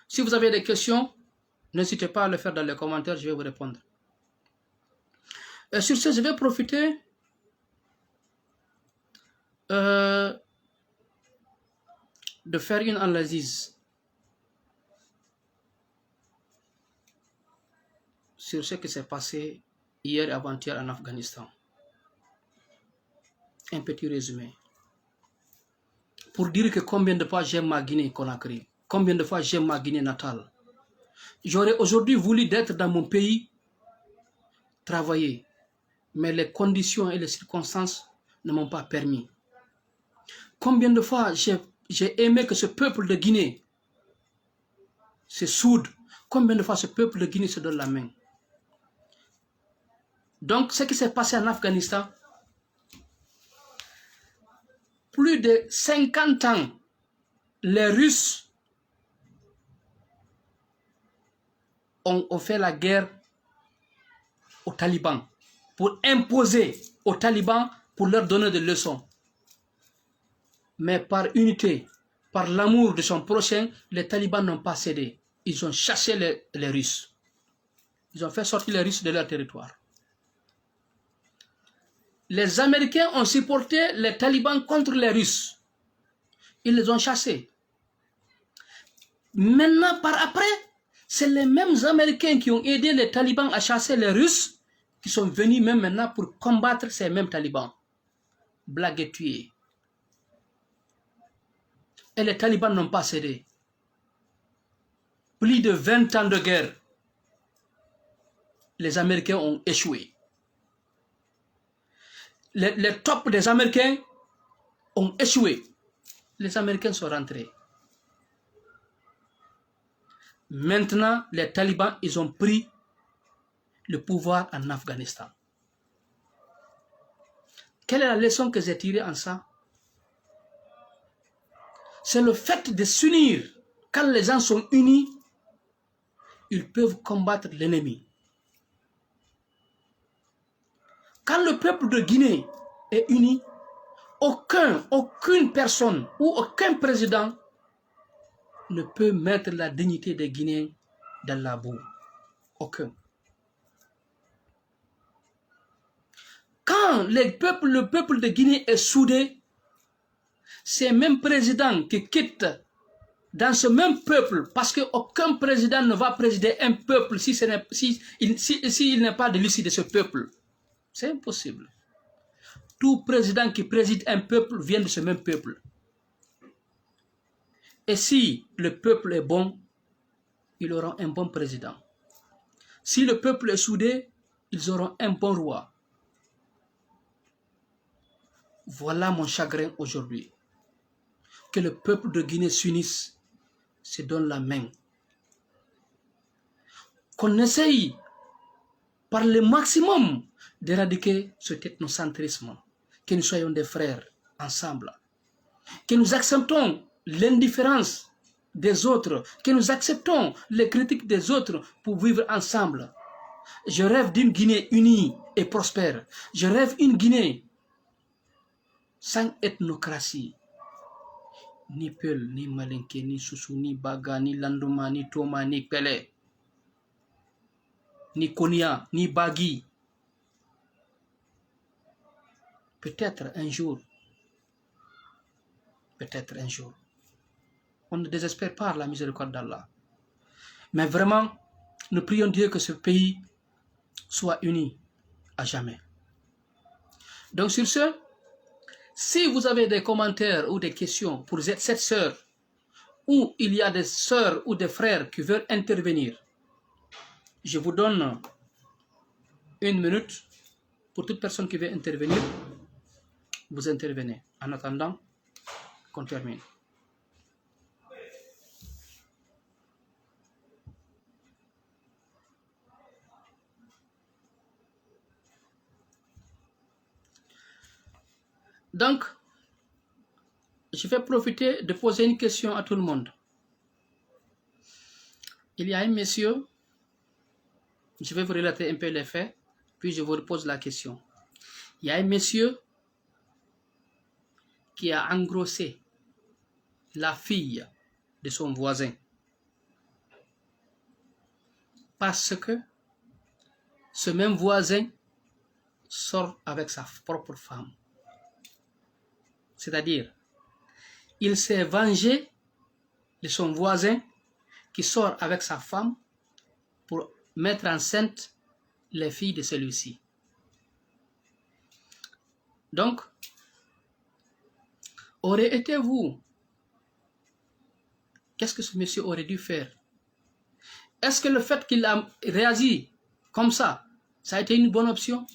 Si vous avez des questions, n'hésitez pas à le faire dans les commentaires, je vais vous répondre. Sur ce, je vais profiter de faire une analyse sur ce qui s'est passé hier et avant-hier en Afghanistan. Un petit résumé. Pour dire que combien de fois j'aime ma Guinée-Conakry, combien de fois j'aime ma Guinée natale. J'aurais aujourd'hui voulu d'être dans mon pays, travailler, mais les conditions et les circonstances ne m'ont pas permis. Combien de fois j'ai aimé que ce peuple de Guinée se soude, combien de fois ce peuple de Guinée se donne la main. Donc, ce qui s'est passé en Afghanistan, plus de 50 ans, les Russes ont fait la guerre aux talibans pour imposer aux talibans, pour leur donner des leçons. Mais par unité, par l'amour de son prochain, les talibans n'ont pas cédé. Ils ont chassé les Russes. Ils ont fait sortir les Russes de leur territoire. Les Américains ont supporté les talibans contre les Russes. Ils les ont chassés. Maintenant, par après, c'est les mêmes Américains qui ont aidé les talibans à chasser les Russes qui sont venus même maintenant pour combattre ces mêmes talibans. Blague et tuer. Et les talibans n'ont pas cédé. Plus de 20 ans de guerre. Les Américains ont échoué. Les tops des Américains ont échoué. Les Américains sont rentrés. Maintenant, les talibans, ils ont pris le pouvoir en Afghanistan. Quelle est la leçon que j'ai tirée en ça? C'est le fait de s'unir. Quand les gens sont unis, ils peuvent combattre l'ennemi. Quand le peuple de Guinée est uni, aucune personne ou aucun président ne peut mettre la dignité des Guinéens dans la boue. Aucun. Quand le peuple de Guinée est soudé, ces mêmes présidents qui quittent dans ce même peuple, parce qu'aucun président ne va présider un peuple s'il n'est pas de l'issue de ce peuple. C'est impossible. Tout président qui préside un peuple vient de ce même peuple. Et si le peuple est bon, ils auront un bon président. Si le peuple est soudé, ils auront un bon roi. Voilà mon chagrin aujourd'hui. Que le peuple de Guinée s'unisse, se donne la main. Qu'on essaye par le maximum d'éradiquer ce ethnocentrisme. Que nous soyons des frères ensemble. Que nous acceptons l'indifférence des autres. Que nous acceptons les critiques des autres pour vivre ensemble. Je rêve d'une Guinée unie et prospère. Je rêve d'une Guinée sans ethnocratie. Ni Peul, ni Malinké, ni Soussou, ni Baga, ni Landouma, ni Toma, ni Pelé, ni Konya, ni Bagui. Peut-être un jour, on ne désespère pas la miséricorde d'Allah. Mais vraiment, nous prions Dieu que ce pays soit uni à jamais. Donc sur ce, si vous avez des commentaires ou des questions pour cette sœur, ou il y a des sœurs ou des frères qui veulent intervenir, je vous donne 1 minute pour toute personne qui veut intervenir. Vous intervenez. En attendant qu'on termine. Donc, je vais profiter de poser une question à tout le monde. Il y a un monsieur, je vais vous relater un peu les faits, puis je vous pose la question. Il y a un monsieur qui a engrossé la fille de son voisin parce que ce même voisin sort avec sa propre femme. C'est-à-dire, il s'est vengé de son voisin qui sort avec sa femme pour mettre enceinte les filles de celui-ci. Donc, aurait été vous, qu'est-ce que ce monsieur aurait dû faire? Est-ce que le fait qu'il a réagi comme ça a été une bonne option?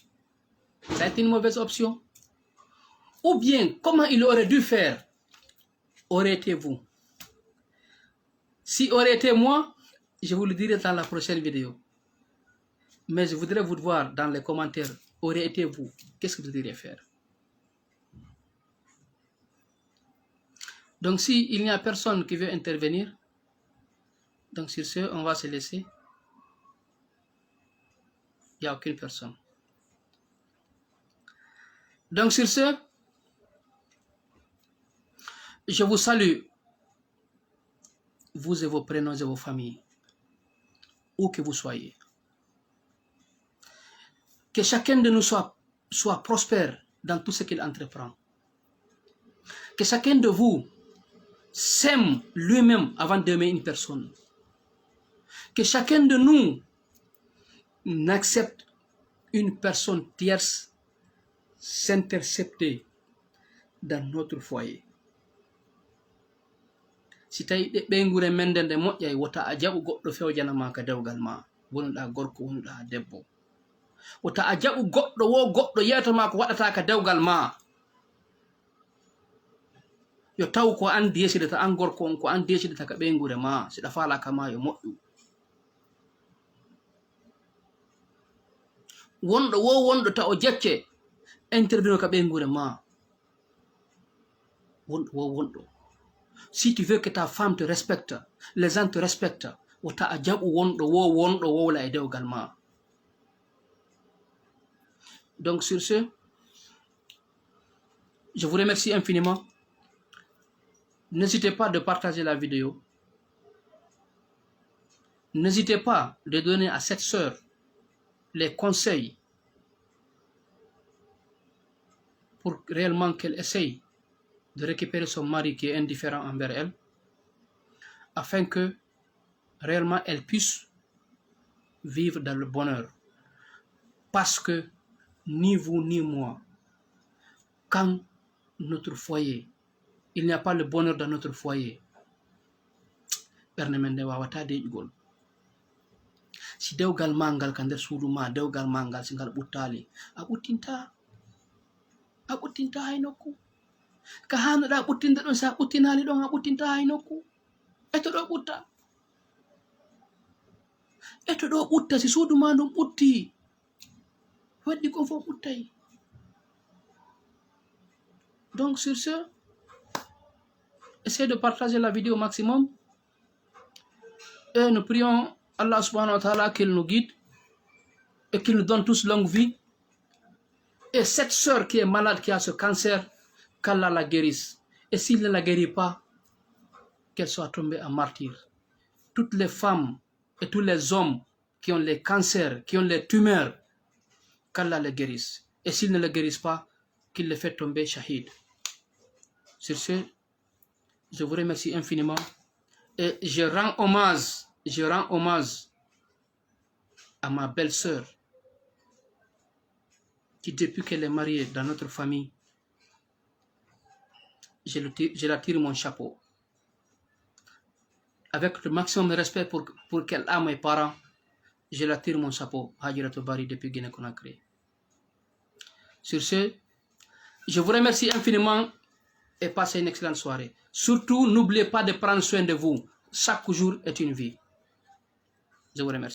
Ça a été une mauvaise option? Ou bien, comment il aurait dû faire? Aurait été vous. Si aurait été moi, je vous le dirai dans la prochaine vidéo. Mais je voudrais vous voir dans les commentaires, aurait été vous, qu'est-ce que vous diriez faire? Donc, s'il n'y a personne qui veut intervenir, donc sur ce, on va se laisser. Il n'y a aucune personne. Donc, sur ce, je vous salue, vous et vos prénoms et vos familles, où que vous soyez. Que chacun de nous soit prospère dans tout ce qu'il entreprend. Que chacun de vous s'aime lui-même avant d'aimer une personne. Que chacun de nous n'accepte une personne tierce s'intercepter dans notre foyer. Si tawi ɗe ɓeygure men nde moƴƴay wota a jaɓu goɗɗo fewjanama ka dewgal ma wonuɗa gorko wonuɗa debbo wota a jaɓu goɗɗo wo goɗɗo yeytoma ko waɗata ka dewgal ma yo taw ko an desidata an gorko on ko an desidata ka ɓeygure ma siɗa falaka ma yo moƴƴu wonɗo wo wonɗo ta o jecce intervino ka ɓeygure ma wonɗo wo wonɗo. Si tu veux que ta femme te respecte, les gens te respectent, wota a jaɓu wonɗo wo wowla e dewgal ma. Donc sur ce, je vous remercie infiniment. N'hésitez pas de partager la vidéo. N'hésitez pas de donner à cette sœur les conseils pour réellement qu'elle essaye de récupérer son mari qui est indifférent envers elle, afin que réellement elle puisse vivre dans le bonheur. Parce que ni vous ni moi, quand notre foyer, il n'y a pas le bonheur dans notre foyer, ɓernde men nde wawata deƴugol. Si dewgal ma ngal ka nder suudu ma, dewgal ma ngal si ngal ɓuttali, a ɓuttinta hay nokku. Ka hanuɗa ɓuttinde ɗon, si a ɓuttinali ɗon a ɓuttinta hay nokku. Eto ɗo ɓutta, eto ɗo ɓutta, si suudu ma ndum ɓutti, waɗɗi ko fof ɓuttay. Donc sur ce, essayez de partager la vidéo au maximum et nous prions Allah subhanahu wa ta'ala qu'il nous guide et qu'il nous donne tous longue vie. Et cette sœur qui est malade, qui a ce cancer, qu'Allah la guérisse. Et s'il ne la guérit pas, qu'elle soit tombée en martyr. Toutes les femmes et tous les hommes qui ont les cancers, qui ont les tumeurs, qu'Allah les guérisse. Et s'ils ne le guérissent pas, qu'il les fait tomber shahid. Sur ce, je vous remercie infiniment et je rends hommage à ma belle-sœur qui, depuis qu'elle est mariée dans notre famille, je la tire mon chapeau. Avec le maximum de respect pour qu'elle a mes parents, je la tire mon chapeau, Hadjiratou Bari depuis Guinée-Conakry. Sur ce, je vous remercie infiniment et passez une excellente soirée. Surtout, n'oubliez pas de prendre soin de vous. Chaque jour est une vie. Je vous remercie.